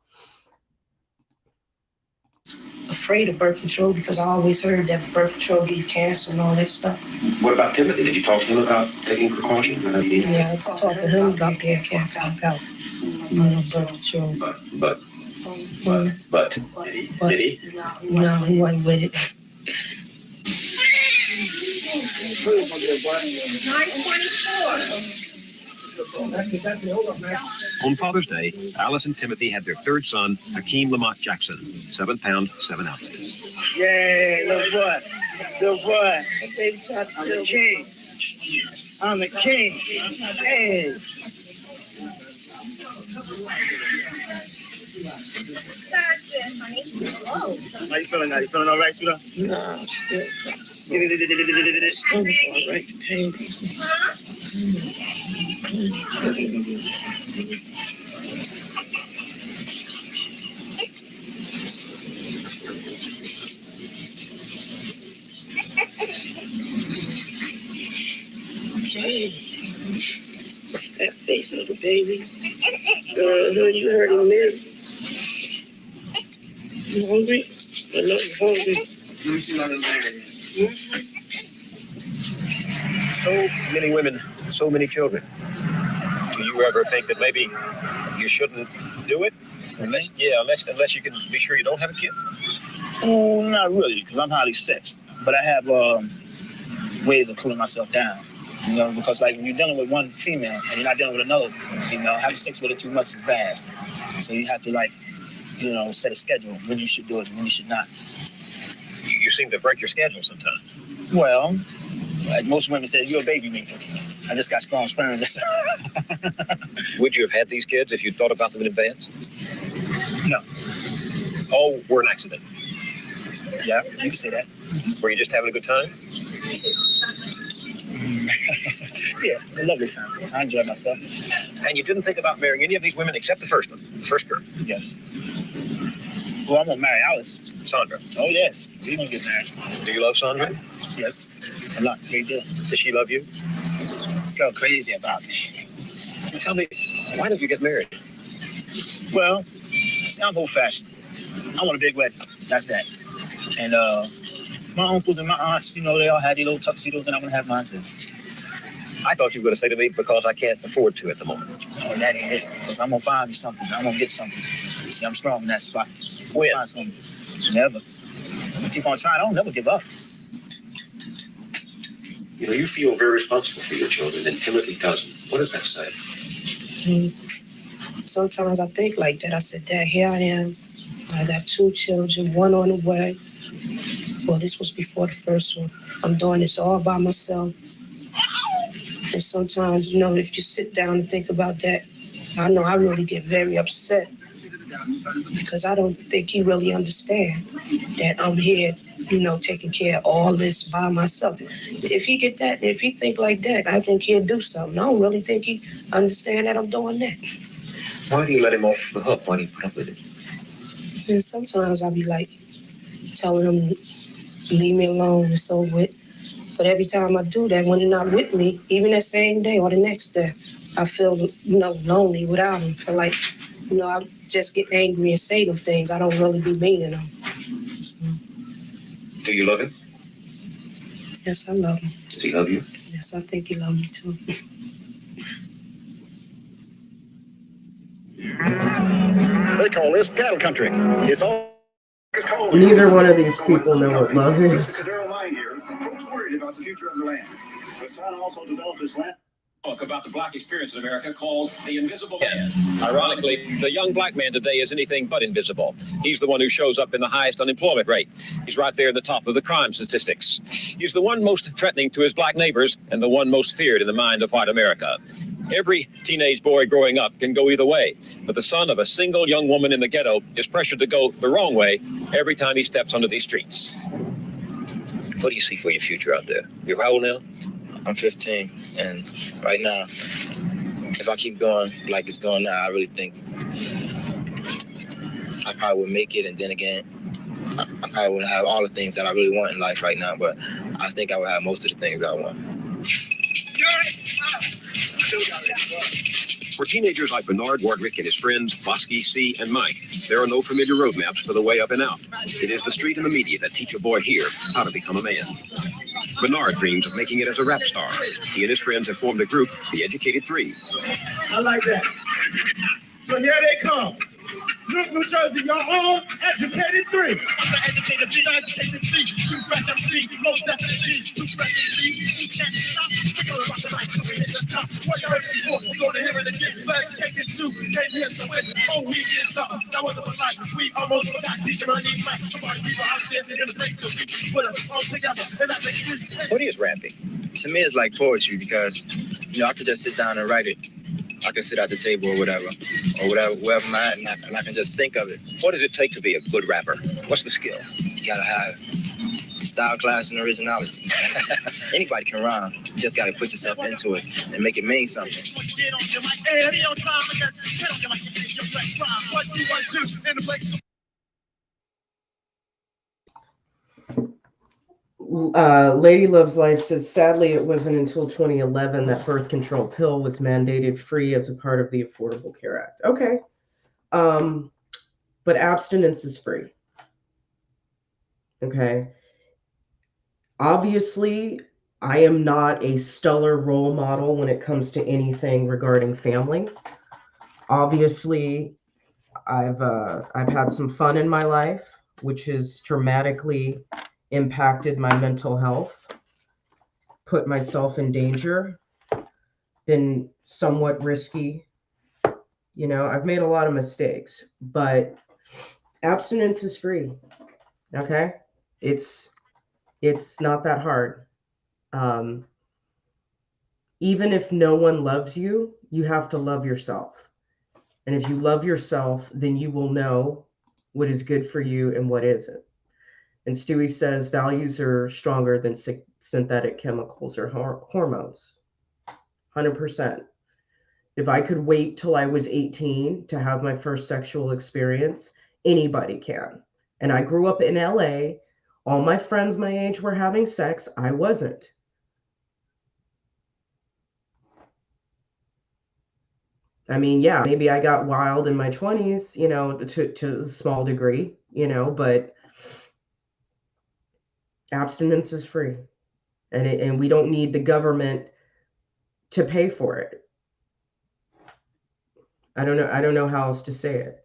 Afraid of birth control, because I always heard that birth control gave cancer and all that stuff. What about Timothy? Did you talk to him about taking precautions? Yeah, I talked to him about being careful about, you know, birth control. But did he? No, he wasn't with it. 924. On Father's Day, Alice and Timothy had their third son, Hakeem Lamont Jackson, 7 pounds, 7 ounces. Yay, little boy. Little boy. I'm the king. I'm the king. Hey. How you feeling now? You feeling all right, sweetheart? Nah, shit. Stomach all right. Pain. Fat face, little baby. Girl, you heard him, man. You hungry? I know you're hungry. Let me see my little baby. So many women, so many children. Do you ever think that maybe you shouldn't do it? Unless you can be sure you don't have a kid? Oh, not really, because I'm highly sexed. But I have ways of cooling myself down. You know, because like when you're dealing with one female and you're not dealing with another female, having sex with her too much is bad. So you have to set a schedule when you should do it and when you should not. You seem to break your schedule sometimes. Well, like most women say, you're a baby maker. I just got strong sperm. Would you have had these kids if you thought about them in advance? No. Oh, were an accident. Yeah, you can say that. Were you just having a good time? Yeah, a lovely time. I enjoyed myself. And you didn't think about marrying any of these women except the first one, the first girl? Yes. Well, I'm gonna marry Alice. Sandra? Oh, yes. We're gonna get married. Do you love Sandra? Yes. A lot. Great deal. Does she love you? Girl crazy about me. Tell me, why don't you get married? Well, see, I'm old-fashioned. I want a big wedding. That's that. And my uncles and my aunts, they all had their little tuxedos, and I'm gonna have mine too. I thought you were going to say to me, because I can't afford to at the moment. Oh, that ain't it. Because I'm going to find me something. I'm going to get something. See, I'm strong in that spot. When? Find something. Never. I keep on trying. I don't never give up. You feel very responsible for your children, and Timothy doesn't. What does that say? Sometimes I think like that. I said, Dad, here I am. I got 2 children, 1 on the way. Well, this was before the first one. I'm doing this all by myself. And sometimes, if you sit down and think about that, I know I really get very upset because I don't think he really understands that I'm here, taking care of all this by myself. If he get that, if he think like that, I think he'll do something. I don't really think he understand that I'm doing that. Why do you let him off the hook? Why do you put up with it? And sometimes I'll be like telling him, leave me alone and so with. But every time I do that, when they're not with me, even that same day or the next day, I feel, lonely without him. Feel like, I just get angry and say them things. I don't really be meaning them. So, Do you love him? yes, I love him. Does he love you? Yes, I think he loves me too. They call this cattle country. It's all. Neither one of these people know what love is. Folks worried about the future of the land. The son also developed this land. Book about the black experience in America called The Invisible Man. Ironically, the young black man today is anything but invisible. He's the one who shows up in the highest unemployment rate. He's right there at the top of the crime statistics. He's the one most threatening to his black neighbors and the one most feared in the mind of white America. Every teenage boy growing up can go either way, but the son of a single young woman in the ghetto is pressured to go the wrong way every time he steps onto these streets. What do you see for your future out there? You're how old now? I'm 15, and right now, if I keep going like it's going now, I really think I probably would make it, and then again, I probably wouldn't have all the things that I really want in life right now, but I think I would have most of the things I want. For teenagers like Bernard Wardrick and his friends, Bosky, C, and Mike, there are no familiar roadmaps for the way up and out. It is the street and the media that teach a boy here how to become a man. Bernard dreams of making it as a rap star. He and his friends have formed a group, the Educated Three. I like that. So here they come. Look, New Jersey, your own Educated Three. I'm the educated three, educated three. Two fresh MCs, most definitely. Two fresh MCs, you can't stop. We're gonna rock the mic, so we hit the top. What you heard before, we're gonna Oh, we did something. That wasn't for life. We almost forgot. Teacher, I need back. Come on, people out there in the place to be. Put us all together. And that makes me. What is rapping? To me, it's like poetry because, I could just sit down and write it. I can sit at the table or whatever, wherever I'm at, and I can just think of it. What does it take to be a good rapper? What's the skill? You gotta have style, class, and originality. Anybody can rhyme. You just gotta put yourself into it and make it mean something. Get on your mic. Hey, be on time. Get on your mic. Get your flex rhyme. 1, 2, 1, 2. In the place. Lady Loves Life says, sadly, it wasn't until 2011 that birth control pill was mandated free as a part of the Affordable Care Act. Okay. But abstinence is free. Okay. Obviously, I am not a stellar role model when it comes to anything regarding family. Obviously, I've had some fun in my life, which has dramatically impacted my mental health, put myself in danger, been somewhat risky. I've made a lot of mistakes, but abstinence is free. Okay? It's not that hard. Even if no one loves you, you have to love yourself. And if you love yourself, then you will know what is good for you and what isn't. And Stewie says values are stronger than synthetic chemicals or hormones. 100%. If I could wait till I was 18 to have my first sexual experience, anybody can. And I grew up in LA. All my friends my age were having sex. I wasn't. I mean, yeah, maybe I got wild in my 20s, to a small degree, but abstinence is free, and we don't need the government to pay for it. I don't know how else to say it.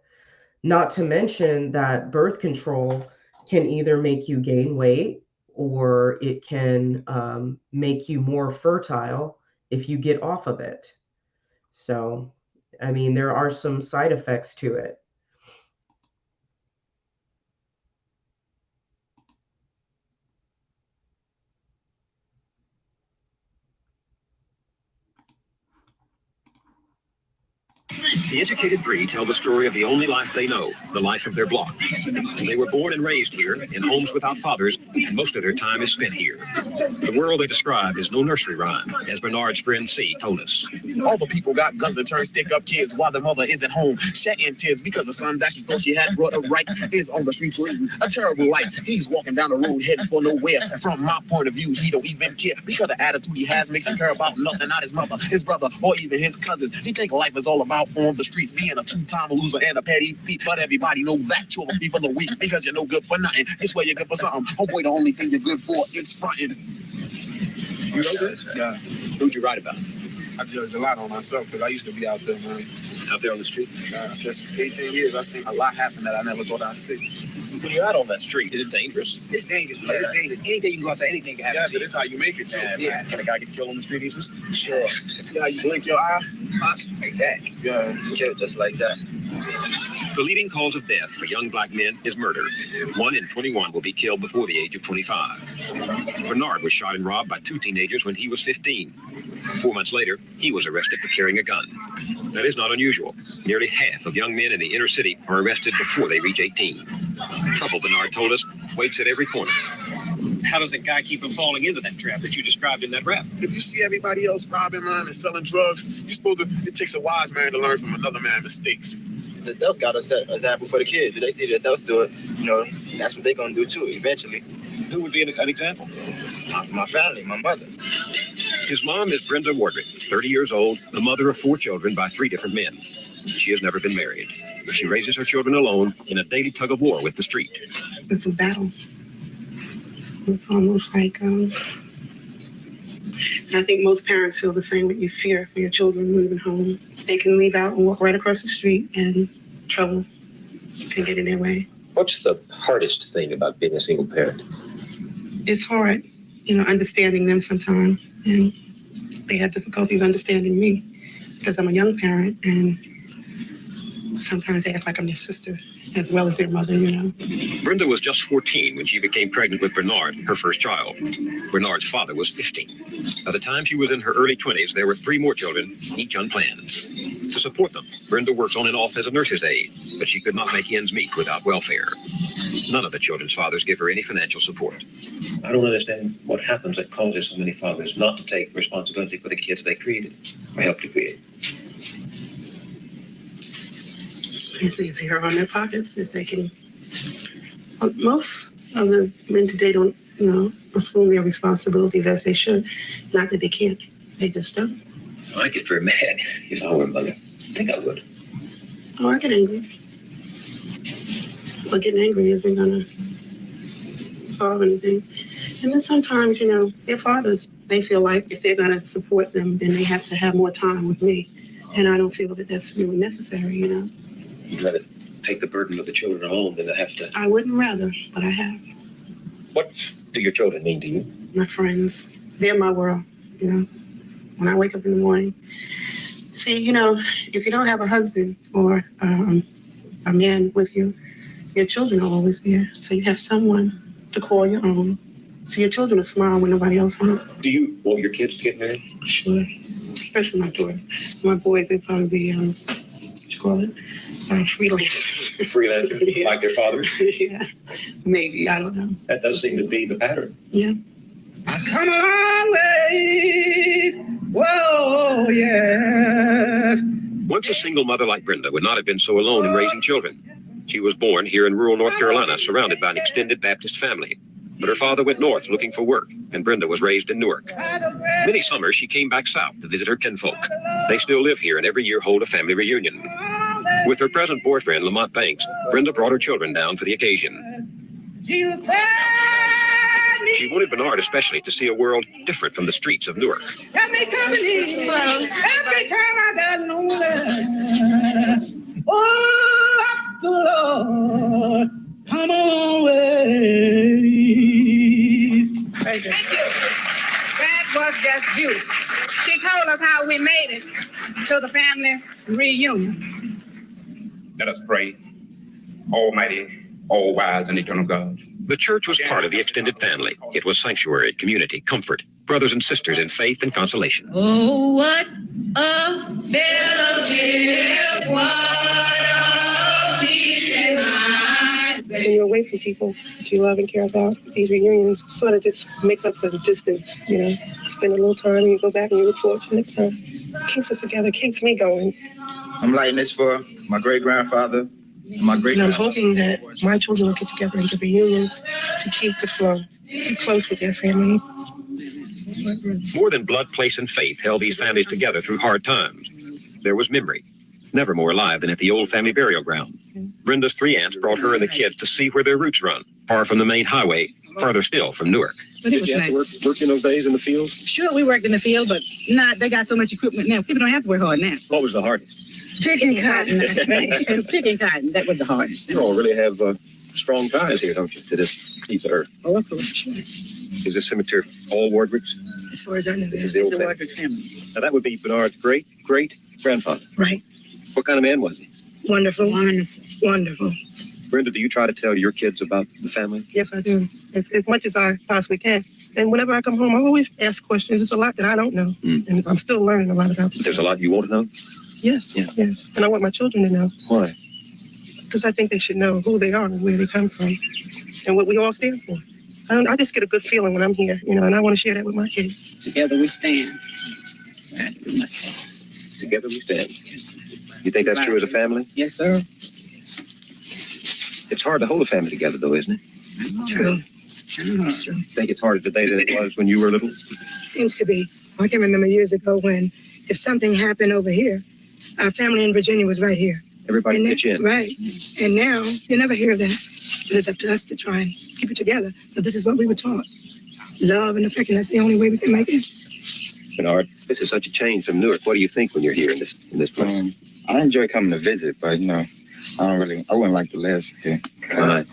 Not to mention that birth control can either make you gain weight or it can make you more fertile if you get off of it. So, I mean, there are some side effects to it. The Educated Three tell the story of the only life they know, the life of their block. They were born and raised here in homes without fathers, and most of their time is spent here. The world they describe is no nursery rhyme, as Bernard's friend C told us. All the people got guns and turn stick-up kids while their mother is at home, shedding tears because the son that she thought she had brought up right is on the streets leading a terrible life. He's walking down the road heading for nowhere. From my point of view, he don't even care because the attitude he has makes him care about nothing, not his mother, his brother, or even his cousins. He think life is all about on the streets being a two-time loser and a petty thief. But everybody knows that you're a thief of the week because you're no good for nothing. This way you're good for something. Oh boy, the only thing you're good for is fronting. You know this? Yeah. Who'd you write about? I judge a lot on myself because I used to be out there, man. Out there on the street? Just 18 years, I've seen a lot happen that I never thought I'd see. When you're out on that street, is it dangerous? It's dangerous, man. It's dangerous. Anything you can go outside, anything can happen. Yeah, but it's how you make it, too. Yeah. Can a guy get killed on the street easily? Sure. See how you blink your eye? Like that. Yeah. Killed just like that. The leading cause of death for young black men is murder. 1 in 21 will be killed before the age of 25. Bernard was shot and robbed by 2 teenagers when he was 15. 4 months later, he was arrested for carrying a gun. That is not unusual. Nearly half of young men in the inner city are arrested before they reach 18. Trouble, Bernard told us, waits at every corner. How does a guy keep from falling into that trap that you described in that rap? If you see everybody else robbing, man, and selling drugs, you're supposed to, it takes a wise man to learn from another man's mistakes. The adults got to set an example for the kids. If they see the adults do it, that's what they're going to do too, eventually. Who would be an example? My family, my mother. His mom is Brenda Wardrick, 30 years old, the mother of 4 children by 3 different men. She has never been married. She raises her children alone in a daily tug of war with the street. It's a battle. It's almost like, I think most parents feel the same when you fear for your children leaving home. They can leave out and walk right across the street and trouble can get in their way. What's the hardest thing about being a single parent? It's hard, understanding them sometimes. And they have difficulties understanding me because I'm a young parent and sometimes they act like I'm their sister as well as their mother, you know. Brenda was just 14 when she became pregnant with Bernard, her first child. Bernard's father was 15. By the time she was in her early 20s, there were 3 more children, each unplanned. To support them, Brenda works on and off as a nurse's aide, but she could not make ends meet without welfare. None of the children's fathers give her any financial support. I don't understand what happens that causes so many fathers not to take responsibility for the kids they created or helped to create. It's easier on their pockets if they can. Most of the men today don't, you know, assume their responsibilities as they should. Not that they can't, they just don't. I'd get very mad if I were a mother. I think I would. Oh, I get angry. But getting angry isn't gonna solve anything. And then sometimes, you know, their fathers, they feel like if they're gonna support them, then they have to have more time with me. And I don't feel that that's really necessary, you know. You'd rather take the burden of the children alone than to have to. I wouldn't rather, but I have. What do your children mean to you? My friends, they're my world, you know. When I wake up in the morning, see, you know, if you don't have a husband or a man with you, your children are always there. So you have someone to call your own. So your children will smile when nobody else will. Do you want your kids to get married? Sure. Especially my daughter. My boys, they'd probably be, what you call it? Freelancers. Freelancers, Yeah. like their fathers? Yeah, maybe, I don't know. That does seem to be the pattern. Yeah. I come a long way. Whoa, yes. Once a single mother like Brenda would not have been so alone in raising children. She was born here in rural North Carolina, surrounded by an extended Baptist family. But her father went north looking for work, and Brenda was raised in Newark. Many summers, she came back south to visit her kinfolk. They still live here and every year hold a family reunion. With her present boyfriend, Lamont Banks, Brenda brought her children down for the occasion. She wanted Bernard especially to see a world different from the streets of Newark. Got me coming in. Every time I got no love. Oh, the Lord, come on, ways. Thank you. That was just beautiful. She told us how we made it to the family reunion. Let us pray. Almighty, all wise and eternal God. The church was part of the extended family. It was sanctuary, community, comfort, brothers and sisters in faith and consolation. Oh, what a fellowship, what a peace divine. When you're away from people that you love and care about, these reunions sort of just makes up for the distance, you know. Spend a little time and you go back and you look forward to the next time. Keeps us together, keeps me going. I'm lighting this for my great-grandfather, my great. And I'm hoping that my children will get together and give reunions to keep the flow, be close with their family. More than blood, place, and faith held these families together through hard times. There was memory, never more alive than at the old family burial ground. Brenda's 3 aunts brought her and the kids to see where their roots run, far from the main highway, farther still from Newark. But it was Did you have to work in those days in the field? Sure, we worked in the field, but not. They got so much equipment now. People don't have to work hard now. What was the hardest? Picking cotton. Picking cotton. That was the hardest. You all really have strong ties here, don't you, to this piece of earth? Oh, of course, sure. Is this cemetery all Wardwicks? As far as I know, This is it's the a old Wardwick family. Now, that would be Bernard's great-great-grandfather. Right. What kind of man was he? Wonderful. Wonderful. Wonderful. Brenda, do you try to tell your kids about the family? Yes, I do. As much as I possibly can. And whenever I come home, I always ask questions. There's a lot that I don't know. And I'm still learning a lot about them. There's a lot you want to know? Yes, Yeah. yes. And I want my children to know. Why? Because I think they should know who they are and where they come from and what we all stand for. I just get a good feeling when I'm here, you know, and I want to share that with my kids. Together we stand. Right, we must stand. Together we stand. You think that's true as a family? Yes, sir. It's hard to hold a family together, though, isn't it? True. It's true. Think it's harder today than it was when you were little? Seems to be. I can remember years ago when if something happened over here, our family in Virginia was right here. Everybody pitch in. Right. And now you never hear of that. But it's up to us to try and keep it together. So this is what we were taught. Love and affection. That's the only way we can make it. Bernard, this is such a change from Newark. What do you think when you're here in this place? I enjoy coming to visit, but I wouldn't like to live here. Why?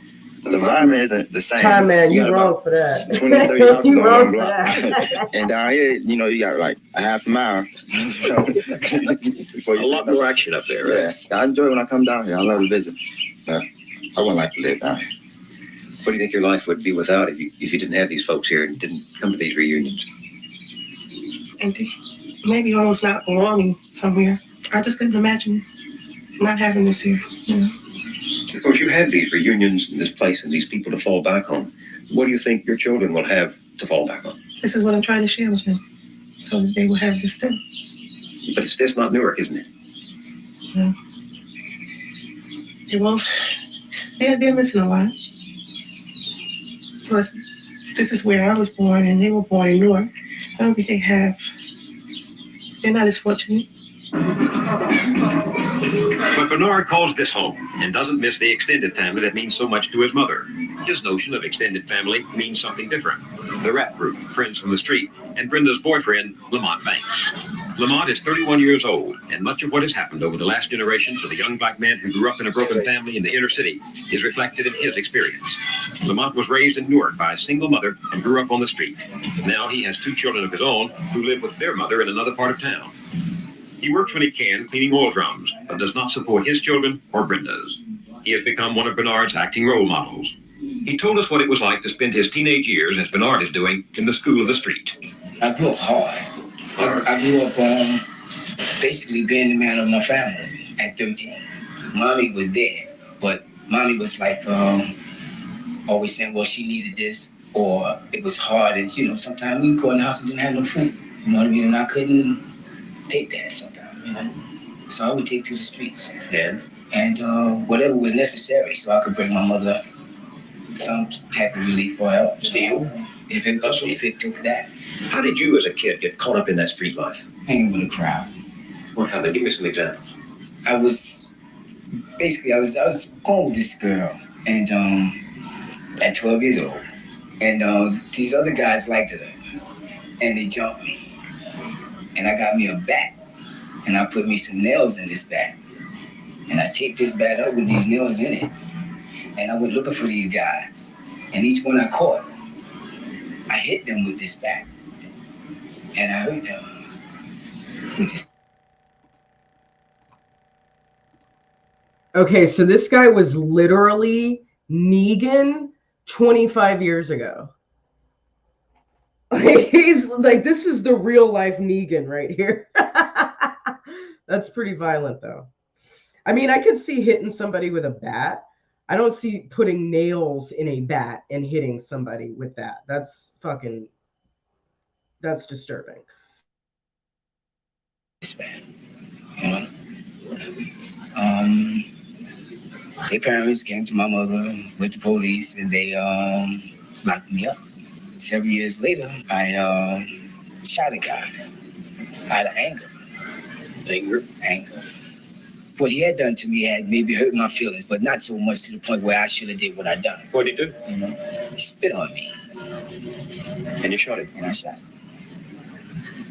The environment isn't the same. Time man, you got wrong about for that. 20, 30 houses You on wrong one for block. that. And down here, you know, you got like a half a mile. Before you A lot more action up there, right? Yeah, I enjoy when I come down here. I love to visit. I wouldn't like to live down here. What do you think your life would be without if you didn't have these folks here and didn't come to these reunions? And maybe almost not belonging somewhere. I just couldn't imagine not having this here, you know. Of course, you have these reunions in this place and these people to fall back on. What do you think your children will have to fall back on? This is what I'm trying to share with them, so that they will have this too. But it's not Newark, isn't it? No. They won't. They're missing a lot. Plus, this is where I was born, and they were born in Newark. I don't think they're not as fortunate. But Bernard calls this home and doesn't miss the extended family that means so much to his mother. His notion of extended family means something different. The rap group, Friends from the Street, and Brenda's boyfriend, Lamont Banks. Lamont is 31 years old, and much of what has happened over the last generation to the young black man who grew up in a broken family in the inner city is reflected in his experience. Lamont was raised in Newark by a single mother and grew up on the street. Now he has 2 children of his own who live with their mother in another part of town. He works when he can, cleaning oil drums, but does not support his children or Brenda's. He has become one of Bernard's acting role models. He told us what it was like to spend his teenage years, as Bernard is doing, in the school of the street. I grew up hard. I grew up basically being the man of my family at 13. Mommy was there, but mommy was like always saying, well, she needed this, or it was hard. And, you know, sometimes we go in the house and didn't have no food. You know what I mean? And I couldn't take that sometimes, you know. So I would take to the streets. And whatever was necessary so I could bring my mother some type of relief or help. Steal? If it took that. How did you as a kid get caught up in that street life? Hanging with a crowd. Well, how? Give me some examples. I was going with this girl, and at 12 years old, and these other guys liked her, and they jumped me, and I got me a bat, and I put me some nails in this bat, and I taped this bat up with these nails in it, and I went looking for these guys, and each one I caught, I hit them with this bat, and I hurt them with this. Okay, so this guy was literally Negan 25 years ago. He's like, this is the real life Negan right here. That's pretty violent, though. I mean, I could see hitting somebody with a bat. I don't see putting nails in a bat and hitting somebody with that. That's disturbing. This bad, you know. Their parents came to my mother with the police, and they locked me up. Several years later, I shot a guy out of anger. Anger. What he had done to me had maybe hurt my feelings, but not so much to the point where I should have did what I done. What did he do? You know, he spit on me. And you shot him? And I shot him.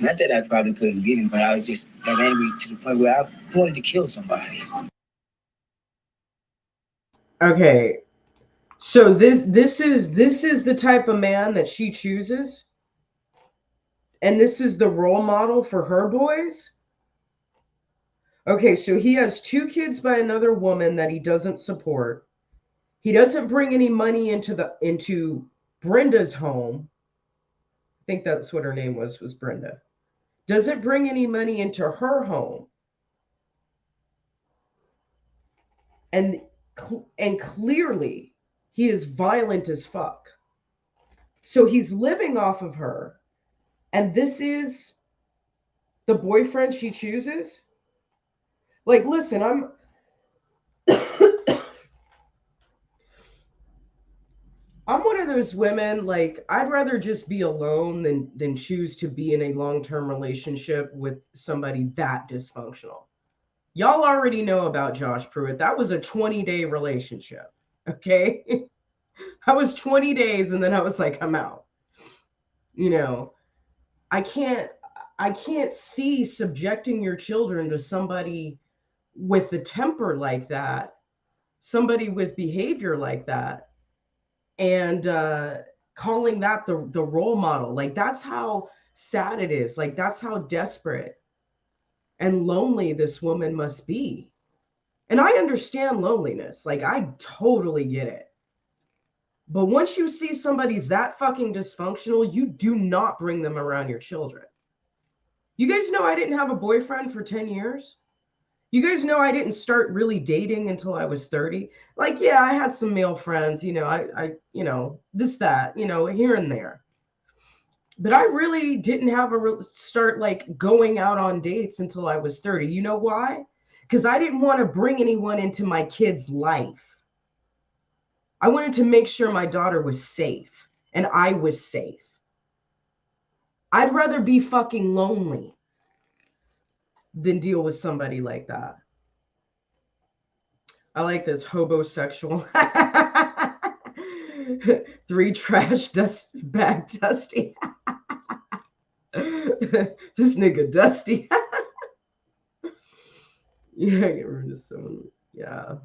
Not that I probably couldn't beat him, but I was just that angry to the point where I wanted to kill somebody. Okay, so this is the type of man that she chooses, and this is the role model for her boys. Okay, so he has 2 kids by another woman that he doesn't support. He doesn't bring any money into Brenda's home. I think that's what her name was Brenda. Doesn't bring any money into her home. And clearly he is violent as fuck. So he's living off of her, and this is the boyfriend she chooses. Like, listen, I'm one of those women, like, I'd rather just be alone than choose to be in a long-term relationship with somebody that dysfunctional. Y'all already know about Josh Pruitt. That was a 20-day relationship, okay? I was 20 days, and then I was like, I'm out. You know, I can't see subjecting your children to somebody with a temper like that, somebody with behavior like that, and calling that the role model. Like, that's how sad it is. Like, that's how desperate and lonely this woman must be. And I understand loneliness. Like, I totally get it. But once you see somebody's that fucking dysfunctional, you do not bring them around your children. You guys know I didn't have a boyfriend for 10 years? You guys know I didn't start really dating until I was 30? Like, yeah, I had some male friends, I this, that, here and there. But I really didn't have start like going out on dates until I was 30. You know why? Because I didn't want to bring anyone into my kid's life. I wanted to make sure my daughter was safe and I was safe. I'd rather be fucking lonely than deal with somebody like that. I like this hobosexual. 3 trash bag Dusty. This nigga Dusty. Yeah, get rid of someone. Yeah.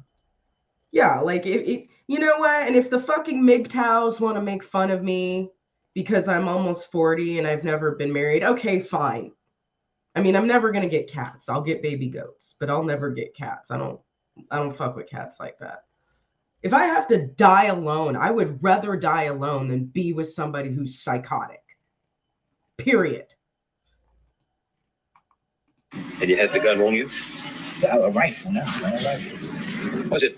Yeah, like it, you know what? And if the fucking MGTOWs want to make fun of me because I'm almost 40 and I've never been married, okay, fine. I mean, I'm never gonna get cats. I'll get baby goats, but I'll never get cats. I don't fuck with cats like that. If I have to die alone, I would rather die alone than be with somebody who's psychotic. Period. And you had the gun on you? A rifle now, a rifle. Was it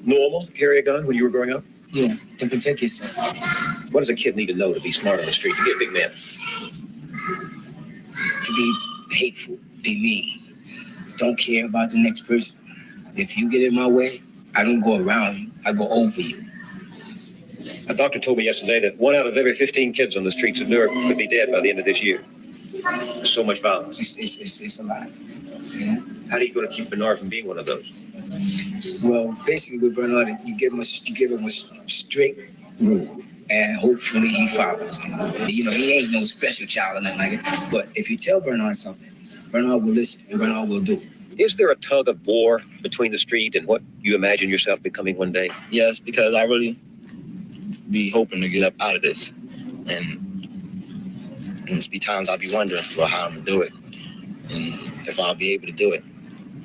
normal to carry a gun when you were growing up? Yeah, to protect yourself. What does a kid need to know to be smart on the street, to be a big man? To be hateful, be mean. Don't care about the next person. If you get in my way, I don't go around you, I go over you. A doctor told me yesterday that 1 out of every 15 kids on the streets of Newark could be dead by the end of this year. There's so much violence. It's a lot. Yeah. How are you going to keep Bernard from being one of those? Well, basically with Bernard, you give him a strict rule, and hopefully he follows it. He ain't no special child or nothing like that. But if you tell Bernard something, Bernard will listen and Bernard will do it. Is there a tug of war between the street and what you imagine yourself becoming one day? Yes, because I really be hoping to get up out of this. And there's be times I'll be wondering how I'm going to do it and if I'll be able to do it.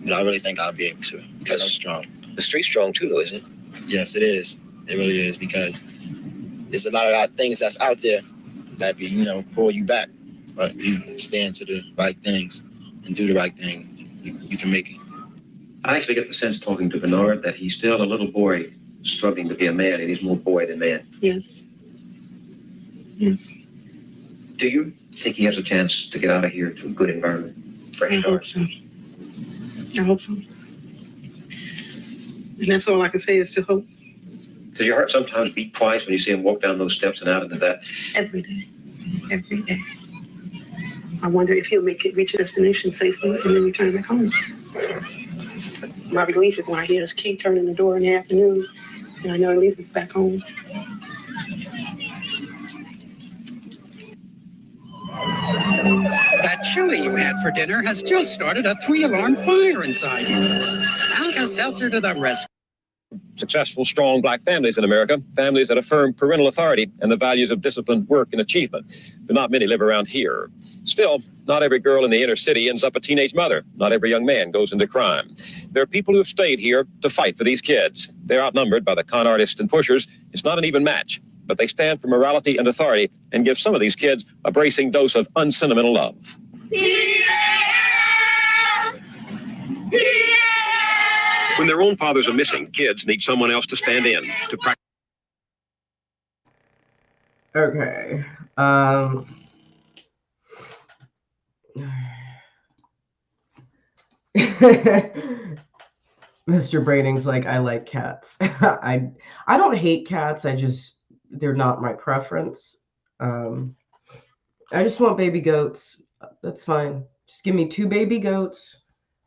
But I really think I'll be able to because I'm strong. The street's strong too, though, isn't it? Yes, it is. It really is, because there's a lot of things that's out there that be, pull you back. But you stand to the right things and do the right thing, you can make it. I actually get the sense, talking to Bernard, that he's still a little boy struggling to be a man, and he's more boy than man. Yes. Yes. Do you think he has a chance to get out of here to a good environment, fresh start? I hope so. I hope so. And that's all I can say is to hope. Does your heart sometimes beat twice when you see him walk down those steps and out into that? Every day. Every day. I wonder if he'll reach his destination safely and then return back home. My relief is when I hear his key turn in the door in the afternoon and I know he'll leave back home. That chili you had for dinner has just started a 3-alarm fire inside you. Alka-Seltzer to the rescue. Successful, strong black families in America, families that affirm parental authority and the values of disciplined work and achievement. But not many live around here. Still, not every girl in the inner city ends up a teenage mother. Not every young man goes into crime. There are people who have stayed here to fight for these kids. They're outnumbered by the con artists and pushers. It's not an even match, but they stand for morality and authority and give some of these kids a bracing dose of unsentimental love. When their own fathers are missing, kids need someone else to stand in, to practice. Okay. Mr. Braining's like, I like cats. I don't hate cats. They're not my preference. I just want baby goats. That's fine. Just give me 2 baby goats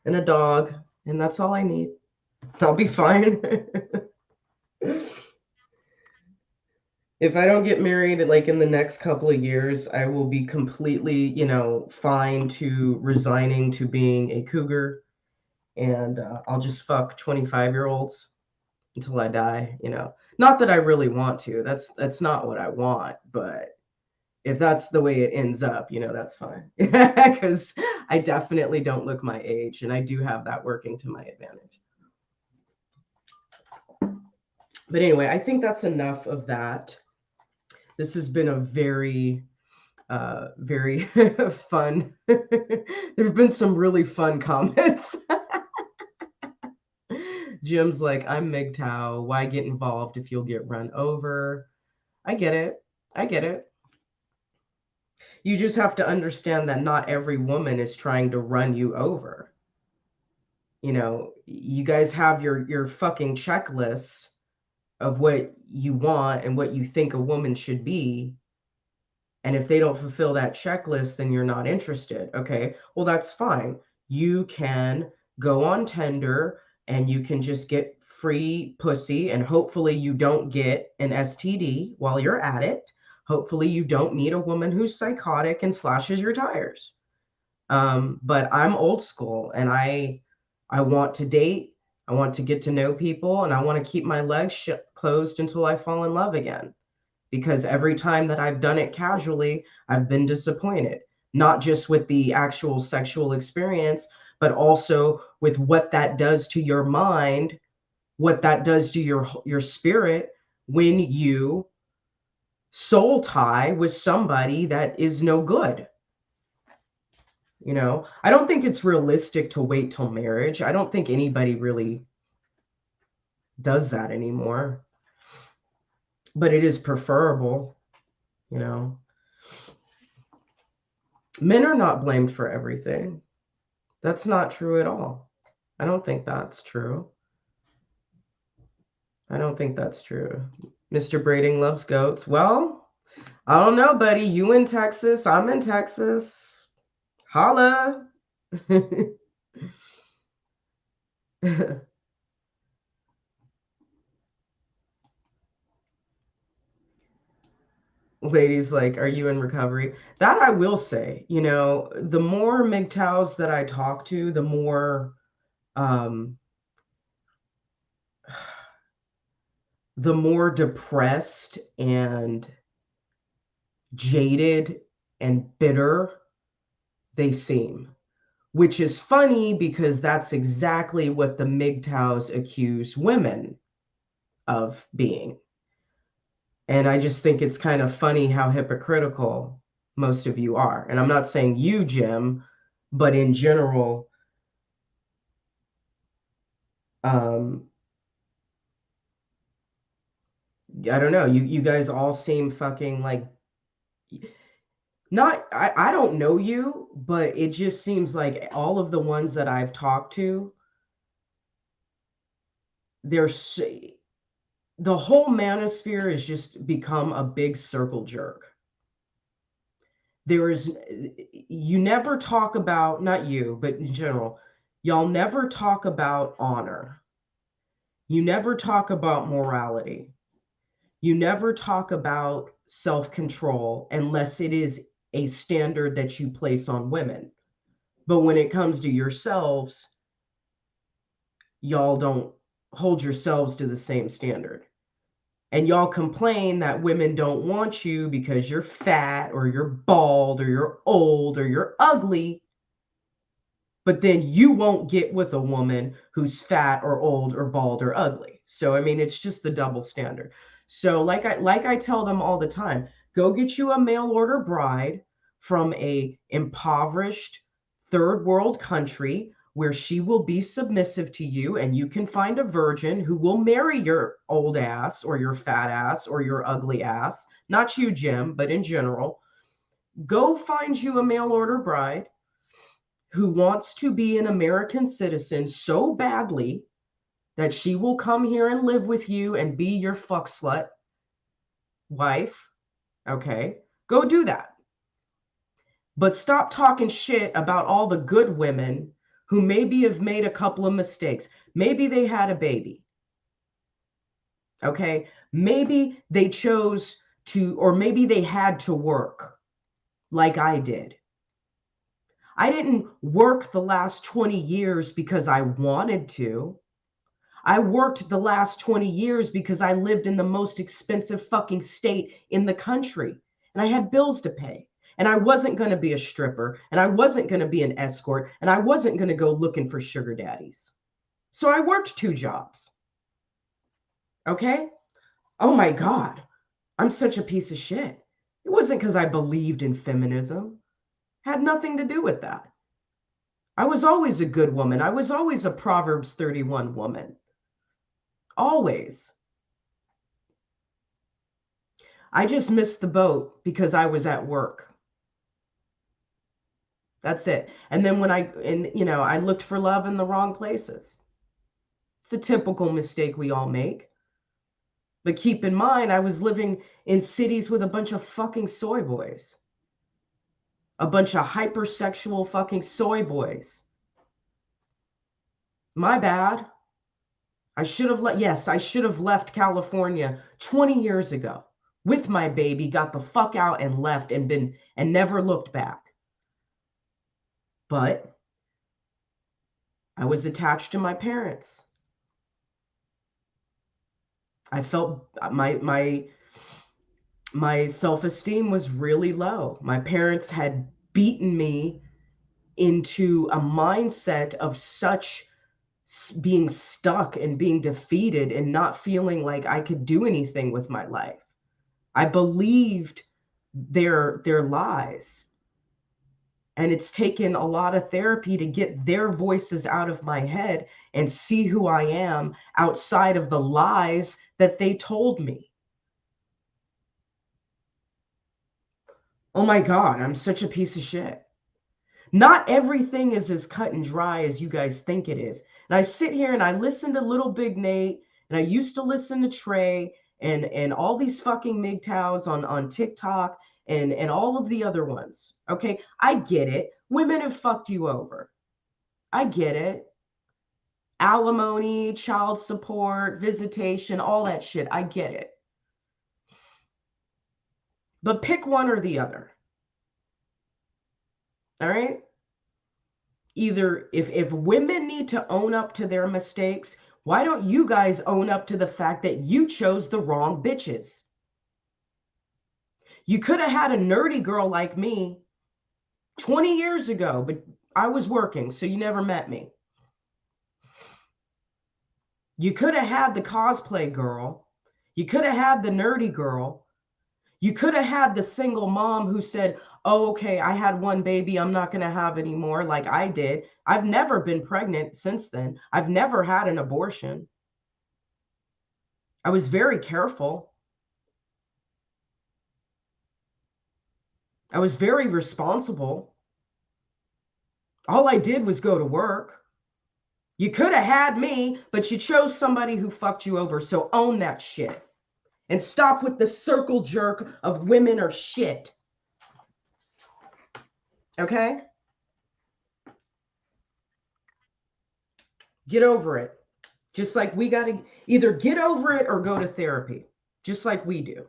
and a dog, and that's all I need. I'll be fine. If I don't get married like in the next couple of years, I will be completely, fine to resigning to being a cougar, and I'll just fuck 25-year-olds until I die, you know. Not that I really want to. That's not what I want, but if that's the way it ends up, you know, that's fine. Because I definitely don't look my age, and I do have that working to my advantage. But anyway, I think that's enough of that. This has been a very, very fun. There have been some really fun comments. Jim's like, I'm MGTOW. Why get involved if you'll get run over? I get it. I get it. You just have to understand that not every woman is trying to run you over. You know, you guys have your fucking checklists of what you want and what you think a woman should be. And if they don't fulfill that checklist, then you're not interested. Okay, well, that's fine. You can go on Tinder and you can just get free pussy, and hopefully you don't get an STD while you're at it. Hopefully you don't meet a woman who's psychotic and slashes your tires. But I'm old school, and I want to date. I want to get to know people, and I want to keep my legs closed until I fall in love again. Because every time that I've done it casually, I've been disappointed, not just with the actual sexual experience, but also with what that does to your mind, what that does to your spirit when you soul tie with somebody that is no good. You know, I don't think it's realistic to wait till marriage. I don't think anybody really does that anymore. But it is preferable, you know. Men are not blamed for everything. That's not true at all. I don't think that's true. I don't think that's true. Mr. Braiding loves goats. Well, I don't know, buddy. You in Texas, I'm in Texas. Holla. Ladies like, are you in recovery? That I will say, you know, the more MGTOWs that I talk to, the more depressed and jaded and bitter they seem, which is funny because that's exactly what the MGTOWs accuse women of being. And I just think it's kind of funny how hypocritical most of you are. And I'm not saying you, Jim, but in general, I don't know. You guys all seem fucking like, not, I don't know you, but it just seems like all of the ones that I've talked to, the whole manosphere has just become a big circle jerk. You never talk about, not you, but in general, y'all never talk about honor. You never talk about morality. You never talk about self-control unless it is a standard that you place on women. But when it comes to yourselves, y'all don't hold yourselves to the same standard. And y'all complain that women don't want you because you're fat or you're bald or you're old or you're ugly. But then you won't get with a woman who's fat or old or bald or ugly. So, I mean, it's just the double standard. So like I tell them all the time, go get you a mail order bride from a impoverished third world country where she will be submissive to you, and you can find a virgin who will marry your old ass or your fat ass or your ugly ass. Not you, Jim, but in general. Go find you a mail order bride who wants to be an American citizen so badly that she will come here and live with you and be your fuck slut wife. Okay, go do that. But stop talking shit about all the good women who maybe have made a couple of mistakes. Maybe they had a baby. Okay, maybe they chose to, or maybe they had to work like I did. I didn't work the last 20 years because I wanted to. I worked the last 20 years because I lived in the most expensive fucking state in the country. And I had bills to pay. And I wasn't going to be a stripper. And I wasn't going to be an escort. And I wasn't going to go looking for sugar daddies. So I worked 2 jobs. Okay? Oh my God. I'm such a piece of shit. It wasn't because I believed in feminism. It had nothing to do with that. I was always a good woman. I was always a Proverbs 31 woman. Always. I just missed the boat because I was at work. That's it. And then when I looked for love in the wrong places. It's a typical mistake we all make. But keep in mind, I was living in cities with a bunch of fucking soy boys. A bunch of hypersexual fucking soy boys. My bad. I should have left California 20 years ago with my baby, got the fuck out and left and never looked back. But I was attached to my parents. I felt my self-esteem was really low. My parents had beaten me into a mindset of such being stuck and being defeated and not feeling like I could do anything with my life. I believed their lies. And it's taken a lot of therapy to get their voices out of my head and see who I am outside of the lies that they told me. Oh my God, I'm such a piece of shit. Not everything is as cut and dry as you guys think it is. And I sit here and I listen to Little Big Nate, and I used to listen to Trey and all these fucking MGTOWs on TikTok and all of the other ones. Okay, I get it. Women have fucked you over. I get it. Alimony, child support, visitation, all that shit. I get it. But pick one or the other. All right? Either if women need to own up to their mistakes, why don't you guys own up to the fact that you chose the wrong bitches? You could have had a nerdy girl like me 20 years ago, but I was working, so you never met me. You could have had the cosplay girl. You could have had the nerdy girl. You could have had the single mom who said, oh, okay, I had one baby, I'm not going to have any more, like I did. I've never been pregnant since then. I've never had an abortion. I was very careful. I was very responsible. All I did was go to work. You could have had me, but you chose somebody who fucked you over, so own that shit. And stop with the circle jerk of women are shit. Okay? Get over it. Just like we got to either get over it or go to therapy, just like we do.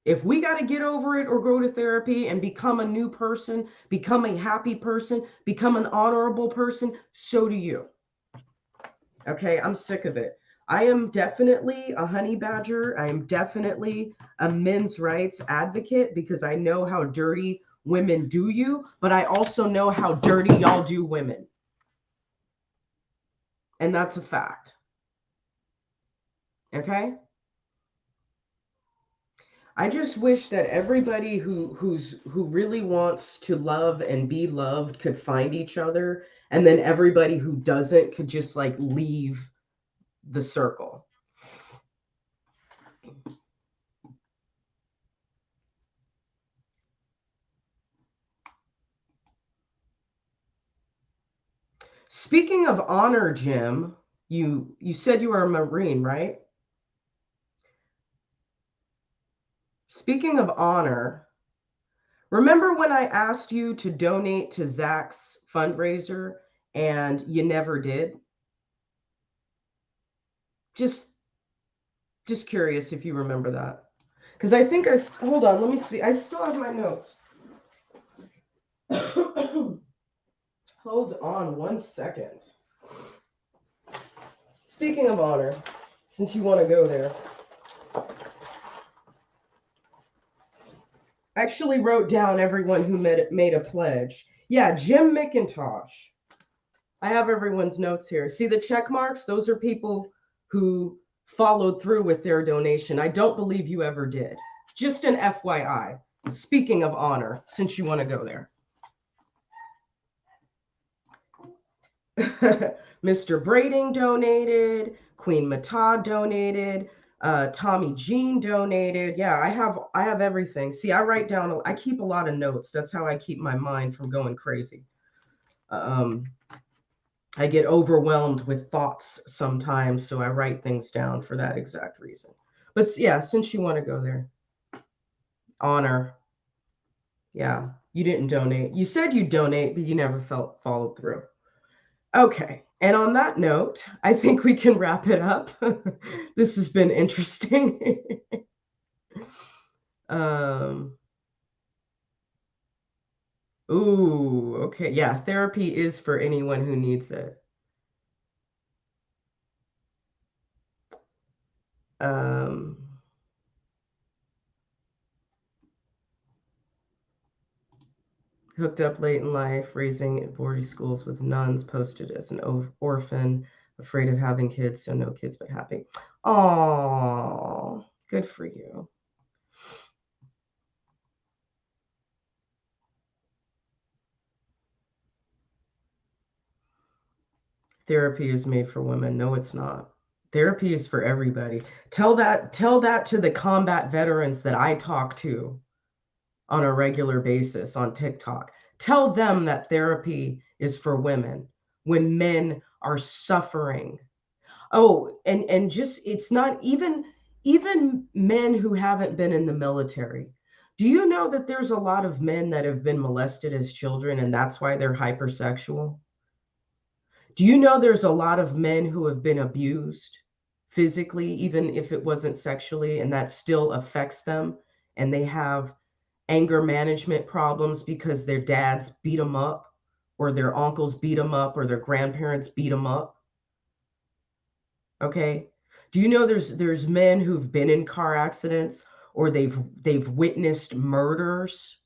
If we got to get over it or go to therapy and become a new person, become a happy person, become an honorable person, so do you. Okay, I'm sick of it. I am definitely a honey badger. I am definitely a men's rights advocate because I know how dirty women do you, but I also know how dirty y'all do women. And that's a fact. Okay? I just wish that everybody who really wants to love and be loved could find each other, and then everybody who doesn't could just like leave the circle. Speaking of honor, Jim, you said you were a Marine, right? Speaking of honor, remember when I asked you to donate to Zach's fundraiser and you never did? Just curious if you remember that. Because I think hold on, let me see. I still have my notes. Hold on 1 second. Speaking of honor, since you want to go there, I actually wrote down everyone who made a pledge. Yeah, Jim McIntosh. I have everyone's notes here. See the check marks? Those are people who followed through with their donation. I don't believe you ever did. Just an FYI. Speaking of honor, since you want to go there. Mr. Brading donated. Queen Mata donated. Tommy Jean donated. Yeah, I have everything. See, I write down, I keep a lot of notes. That's how I keep my mind from going crazy. I get overwhelmed with thoughts sometimes, so I write things down for that exact reason. But yeah, since you want to go there. Honor. Yeah, you didn't donate. You said you'd donate, but you never followed through. Okay, and on that note, I think we can wrap it up. This has been interesting. Ooh, okay. Yeah, therapy is for anyone who needs it. Hooked up late in life, raising in boarding schools with nuns, posted as an orphan, afraid of having kids, so no kids but happy. Oh, good for you. Therapy is made for women. No, it's not. Therapy is for everybody. Tell that to the combat veterans that I talk to on a regular basis on TikTok. Tell them that therapy is for women when men are suffering. Oh, and just it's not even men who haven't been in the military. Do you know that there's a lot of men that have been molested as children and that's why they're hypersexual? Do you know there's a lot of men who have been abused physically, even if it wasn't sexually, and that still affects them, and they have anger management problems because their dads beat them up, or their uncles beat them up, or their grandparents beat them up? Okay. Do you know there's men who've been in car accidents or they've witnessed murders?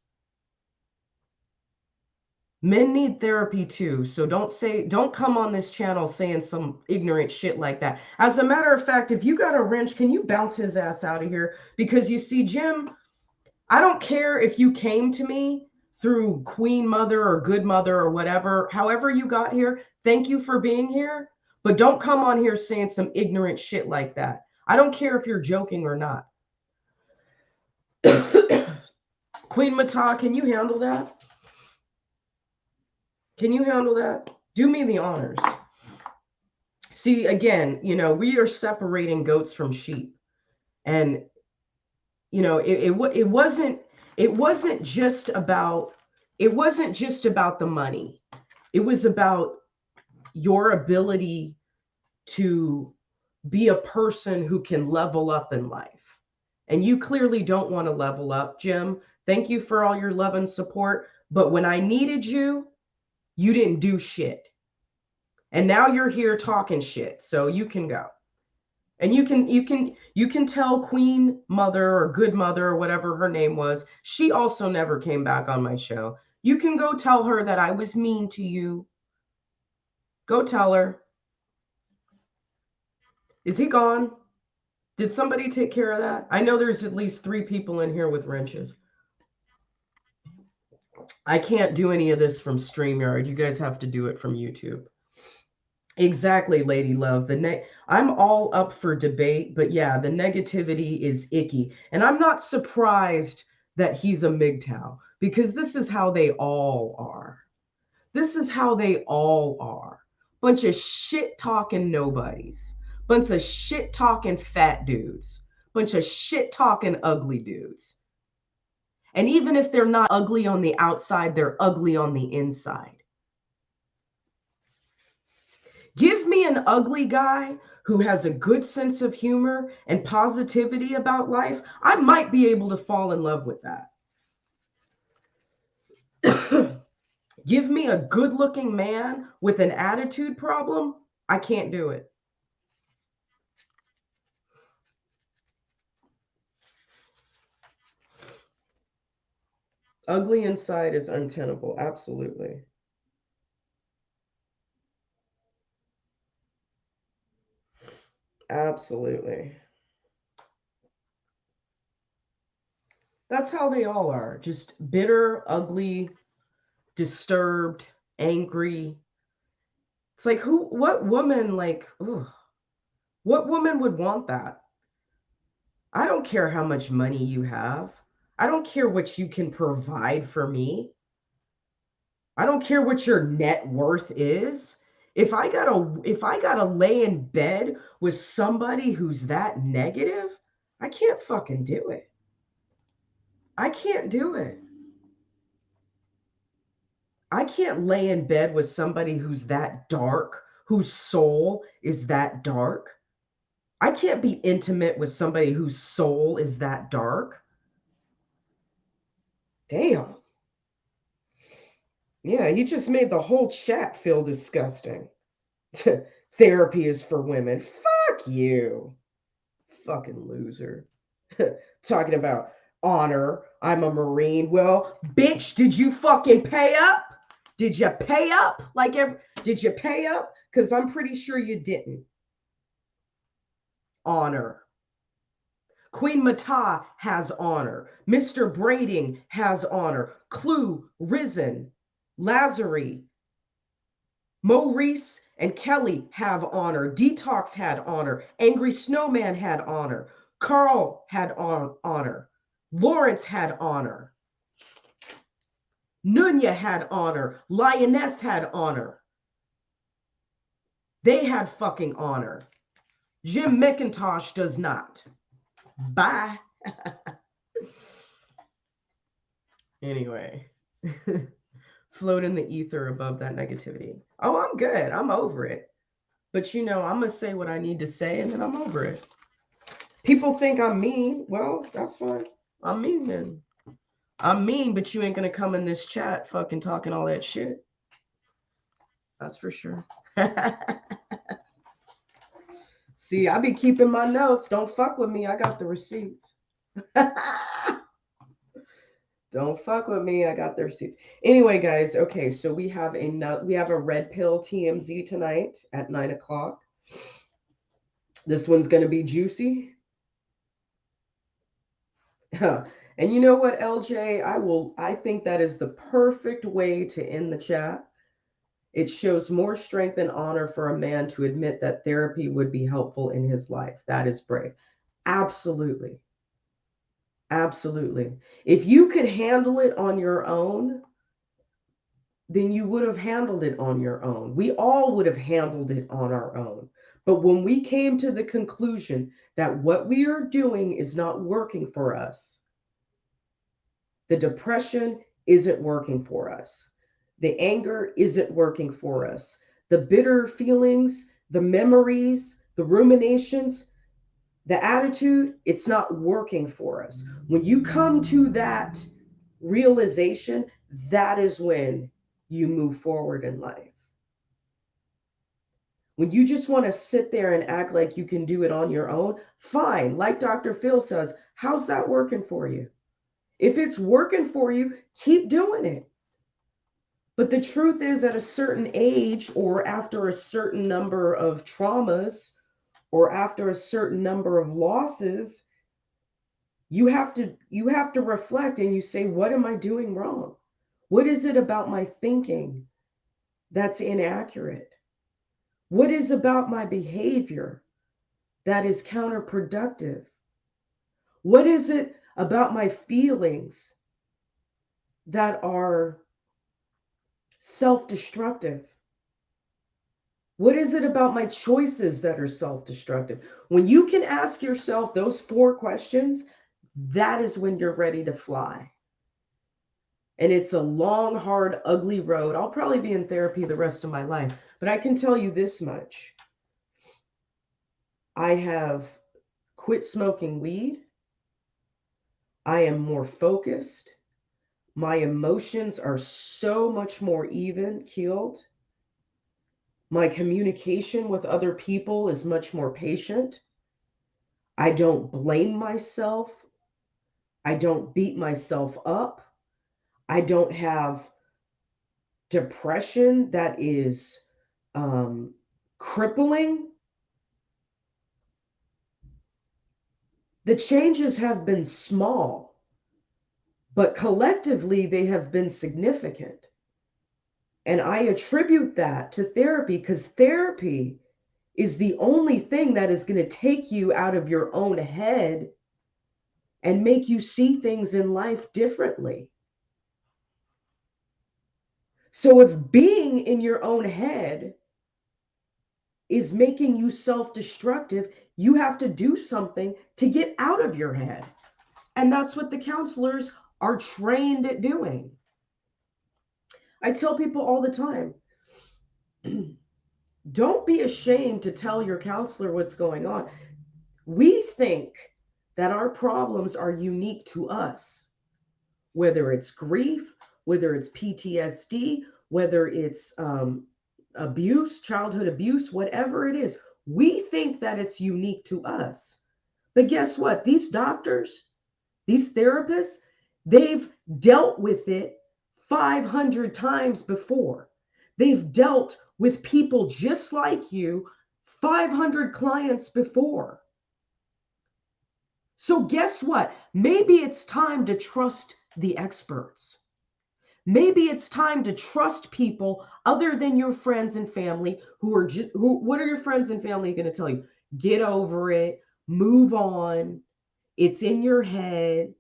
Men need therapy too, so don't come on this channel saying some ignorant shit like that. As a matter of fact, if you got a wrench, can you bounce his ass out of here? Because you see, Jim, I don't care if you came to me through Queen Mother or Good Mother or whatever, however you got here, thank you for being here, but don't come on here saying some ignorant shit like that. I don't care if you're joking or not. Queen Mata, can you handle that? Can you handle that? Do me the honors. See, again, we are separating goats from sheep. And, it wasn't just about the money. It was about your ability to be a person who can level up in life. And you clearly don't want to level up, Jim. Thank you for all your love and support. But when I needed you, you didn't do shit. And now you're here talking shit. So you can go. And you can tell Queen Mother or Good Mother or whatever her name was. She also never came back on my show. You can go tell her that I was mean to you. Go tell her. Is he gone? Did somebody take care of that? I know there's at least 3 people in here with wrenches. I can't do any of this from StreamYard. You guys have to do it from YouTube. Exactly, Lady Love. I'm all up for debate, but yeah, the negativity is icky. And I'm not surprised that he's a MGTOW because this is how they all are. This is how they all are. Bunch of shit talking nobodies. Bunch of shit talking fat dudes. Bunch of shit talking ugly dudes. And even if they're not ugly on the outside, they're ugly on the inside. Give me an ugly guy who has a good sense of humor and positivity about life. I might be able to fall in love with that. Give me a good-looking man with an attitude problem. I can't do it. Ugly inside is untenable. Absolutely. Absolutely. That's how they all are. Just bitter, ugly, disturbed, angry. It's like what woman ugh, what woman would want that? I don't care how much money you have. I don't care what you can provide for me. I don't care what your net worth is. If I gotta lay in bed with somebody who's that negative, I can't fucking do it. I can't do it. I can't lay in bed with somebody who's that dark, whose soul is that dark. I can't be intimate with somebody whose soul is that dark. Damn. Yeah, he just made the whole chat feel disgusting. Therapy is for women. Fuck you. Fucking loser. Talking about honor. I'm a Marine. Well, bitch, did you fucking pay up? Did you pay up? Did you pay up? Because I'm pretty sure you didn't. Honor. Queen Mata has honor. Mr. Braiding has honor. Clue, Risen, Lazary, Maurice, and Kelly have honor. Detox had honor. Angry Snowman had honor. Carl had honor. Lawrence had honor. Nunya had honor. Lioness had honor. They had fucking honor. Jim McIntosh does not. Bye. Anyway, float in the ether above that negativity. Oh, I'm good. I'm over it. But I'm going to say what I need to say and then I'm over it. People think I'm mean. Well, that's fine. I'm mean then. I'm mean, but you ain't going to come in this chat fucking talking all that shit. That's for sure. See, I be keeping my notes. Don't fuck with me. I got the receipts. Don't fuck with me. I got the receipts. Anyway, guys. Okay, so we have a red pill TMZ tonight at 9:00. This one's gonna be juicy. And you know what, LJ? I think that is the perfect way to end the chat. It shows more strength and honor for a man to admit that therapy would be helpful in his life. That is brave. Absolutely. Absolutely. If you could handle it on your own, then you would have handled it on your own. We all would have handled it on our own. But when we came to the conclusion that what we are doing is not working for us, the depression isn't working for us. The anger isn't working for us. The bitter feelings, the memories, the ruminations, the attitude, it's not working for us. When you come to that realization, that is when you move forward in life. When you just want to sit there and act like you can do it on your own, fine. Like Dr. Phil says, how's that working for you? If it's working for you, keep doing it. But the truth is, at a certain age, or after a certain number of traumas, or after a certain number of losses, you have to reflect and you say, what am I doing wrong? What is it about my thinking that's inaccurate? What is about my behavior that is counterproductive? What is it about my feelings that are self-destructive? What is it about my choices that are self-destructive? When you can ask yourself those 4 questions, that is when you're ready to fly. And it's a long, hard, ugly road. I'll probably be in therapy the rest of my life, but I can tell you this much. I have quit smoking weed. I am more focused. My emotions are so much more even keeled. My communication with other people is much more patient. I don't blame myself. I don't beat myself up. I don't have depression that is crippling. The changes have been small, but collectively they have been significant. And I attribute that to therapy because therapy is the only thing that is going to take you out of your own head and make you see things in life differently. So if being in your own head is making you self-destructive, you have to do something to get out of your head. And that's what the counselors are trained at doing. I tell people all the time, don't be ashamed to tell your counselor what's going on. We think that our problems are unique to us, whether it's grief, whether it's PTSD, whether it's abuse, childhood abuse, whatever it is. We think that it's unique to us. But guess what? These doctors, these therapists, they've dealt with it 500 times before. They've dealt with people just like you 500 clients before. So guess what? Maybe it's time to trust the experts. Maybe it's time to trust people other than your friends and family who are what are your friends and family going to tell you? Get over it, move on. It's in your head.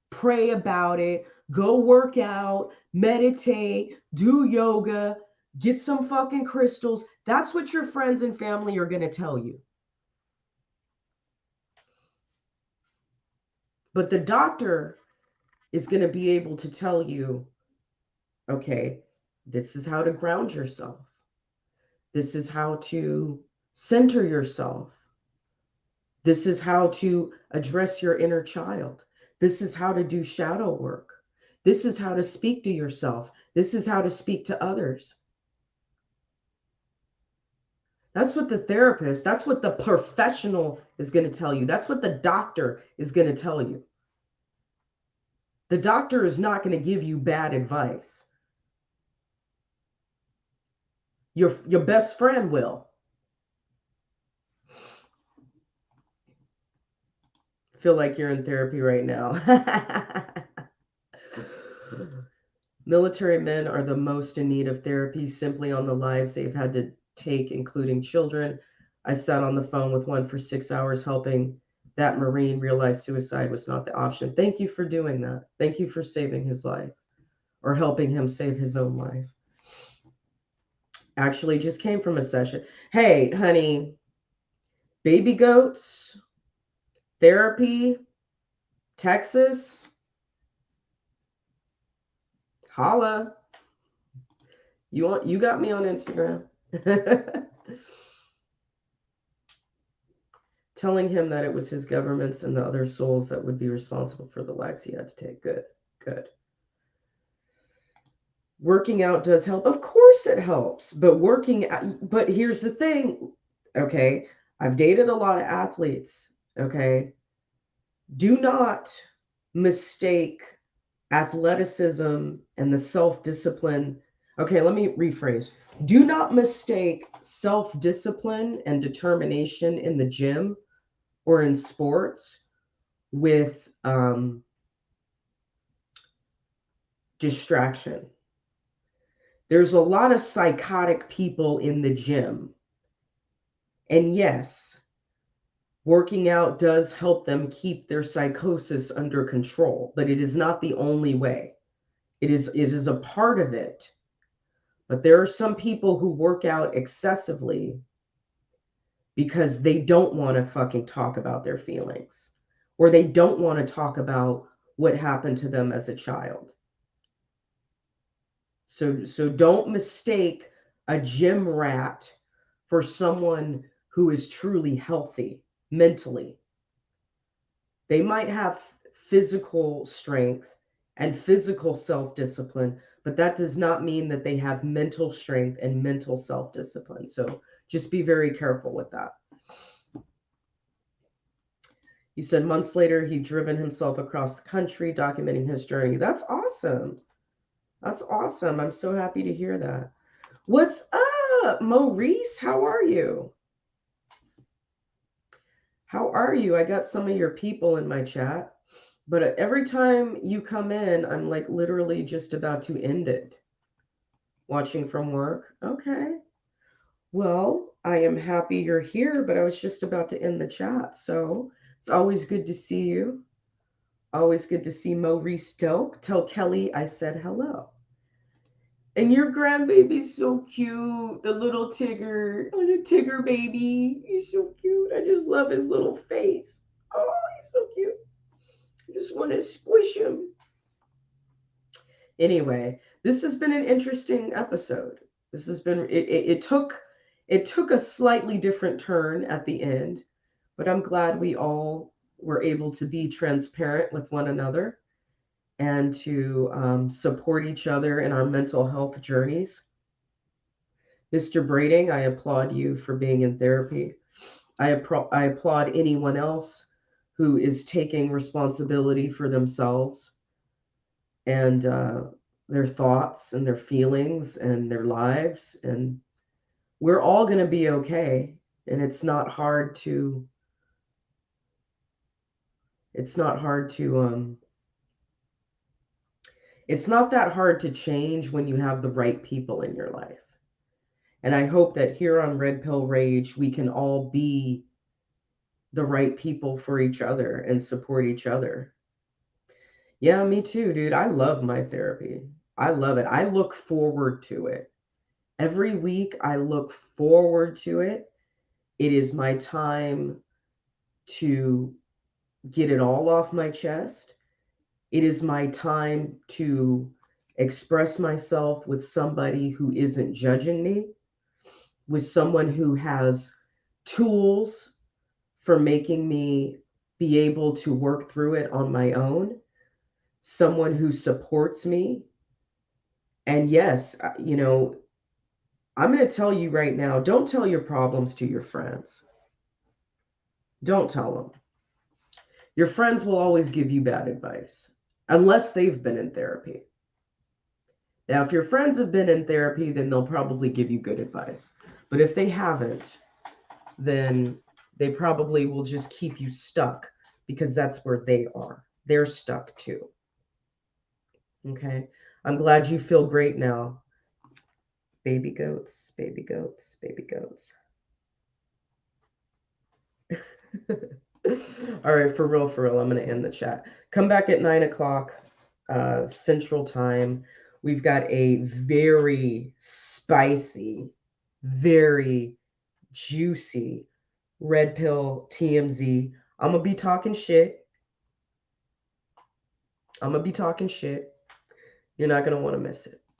Pray about it. Go work out, meditate, do yoga, get some fucking crystals. That's what your friends and family are going to tell you. But the doctor is going to be able to tell you, okay, this is how to ground yourself. This is how to center yourself. This is how to address your inner child. This is how to do shadow work. This is how to speak to yourself. This is how to speak to others. That's what the therapist, that's what the professional is going to tell you. That's what the doctor is going to tell you. The doctor is not going to give you bad advice. Your best friend will. Feel like you're in therapy right now. Military men are the most in need of therapy simply on the lives they've had to take, including children. I sat on the phone with one for 6 hours helping that Marine realize suicide was not the option. Thank you for doing that. Thank you for saving his life or helping him save his own life. Actually, just came from a session. Hey, honey, baby goats, therapy, Texas, holla. You got me on Instagram. Telling him that it was his governments and the other souls that would be responsible for the lives he had to take. Good, good. Working out does help. Of course it helps, but here's the thing, okay? I've dated a lot of athletes, okay? Do not mistake athleticism and the self-discipline. Okay, let me rephrase. Do not mistake self-discipline and determination in the gym or in sports with distraction. There's a lot of psychotic people in the gym. And yes, working out does help them keep their psychosis under control, but it is not the only way. It is a part of it. But there are some people who work out excessively because they don't want to fucking talk about their feelings, or they don't want to talk about what happened to them as a child. So don't mistake a gym rat for someone who is truly healthy mentally. They might have physical strength and physical self-discipline, but that does not mean that they have mental strength and mental self-discipline. So just be very careful with that. You said months later, he'd driven himself across the country, documenting his journey. That's awesome. That's awesome. I'm so happy to hear that. What's up, Maurice? How are you? How are you? I got some of your people in my chat, but every time you come in, I'm like literally just about to end it. Watching from work. Okay. Well, I am happy you're here, but I was just about to end the chat. So it's always good to see you. Always good to see Maurice Doak. Tell Kelly I said hello. And your grandbaby's so cute. The little Tigger. Oh, the Tigger baby. He's so cute. I just love his little face. Oh, he's so cute. I just want to squish him. Anyway, this has been an interesting episode. This has been it took a slightly different turn at the end, but I'm glad we all were able to be transparent with one another and to support each other in our mental health journeys. Mr. Brading, I applaud you for being in therapy. I applaud anyone else who is taking responsibility for themselves and their thoughts and their feelings and their lives. And we're all going to be okay. And it's not that hard to change when you have the right people in your life. And I hope that here on Red Pill Rage, we can all be the right people for each other and support each other. Yeah, me too, dude. I love my therapy. I love it. I look forward to it. Every week, I look forward to it. It is my time to get it all off my chest. It is my time to express myself with somebody who isn't judging me, with someone who has tools for making me be able to work through it on my own, someone who supports me. And yes, I'm going to tell you right now, don't tell your problems to your friends. Don't tell them. Your friends will always give you bad advice unless they've been in therapy. Now, if your friends have been in therapy, then they'll probably give you good advice. But if they haven't, then they probably will just keep you stuck because that's where they are. They're stuck too. Okay? I'm glad you feel great now. Baby goats, baby goats, baby goats. All right, for real, I'm going to end the chat. Come back at 9 o'clock Central Time. We've got a very spicy, very juicy Red Pill TMZ. I'm going to be talking shit. You're not going to want to miss it.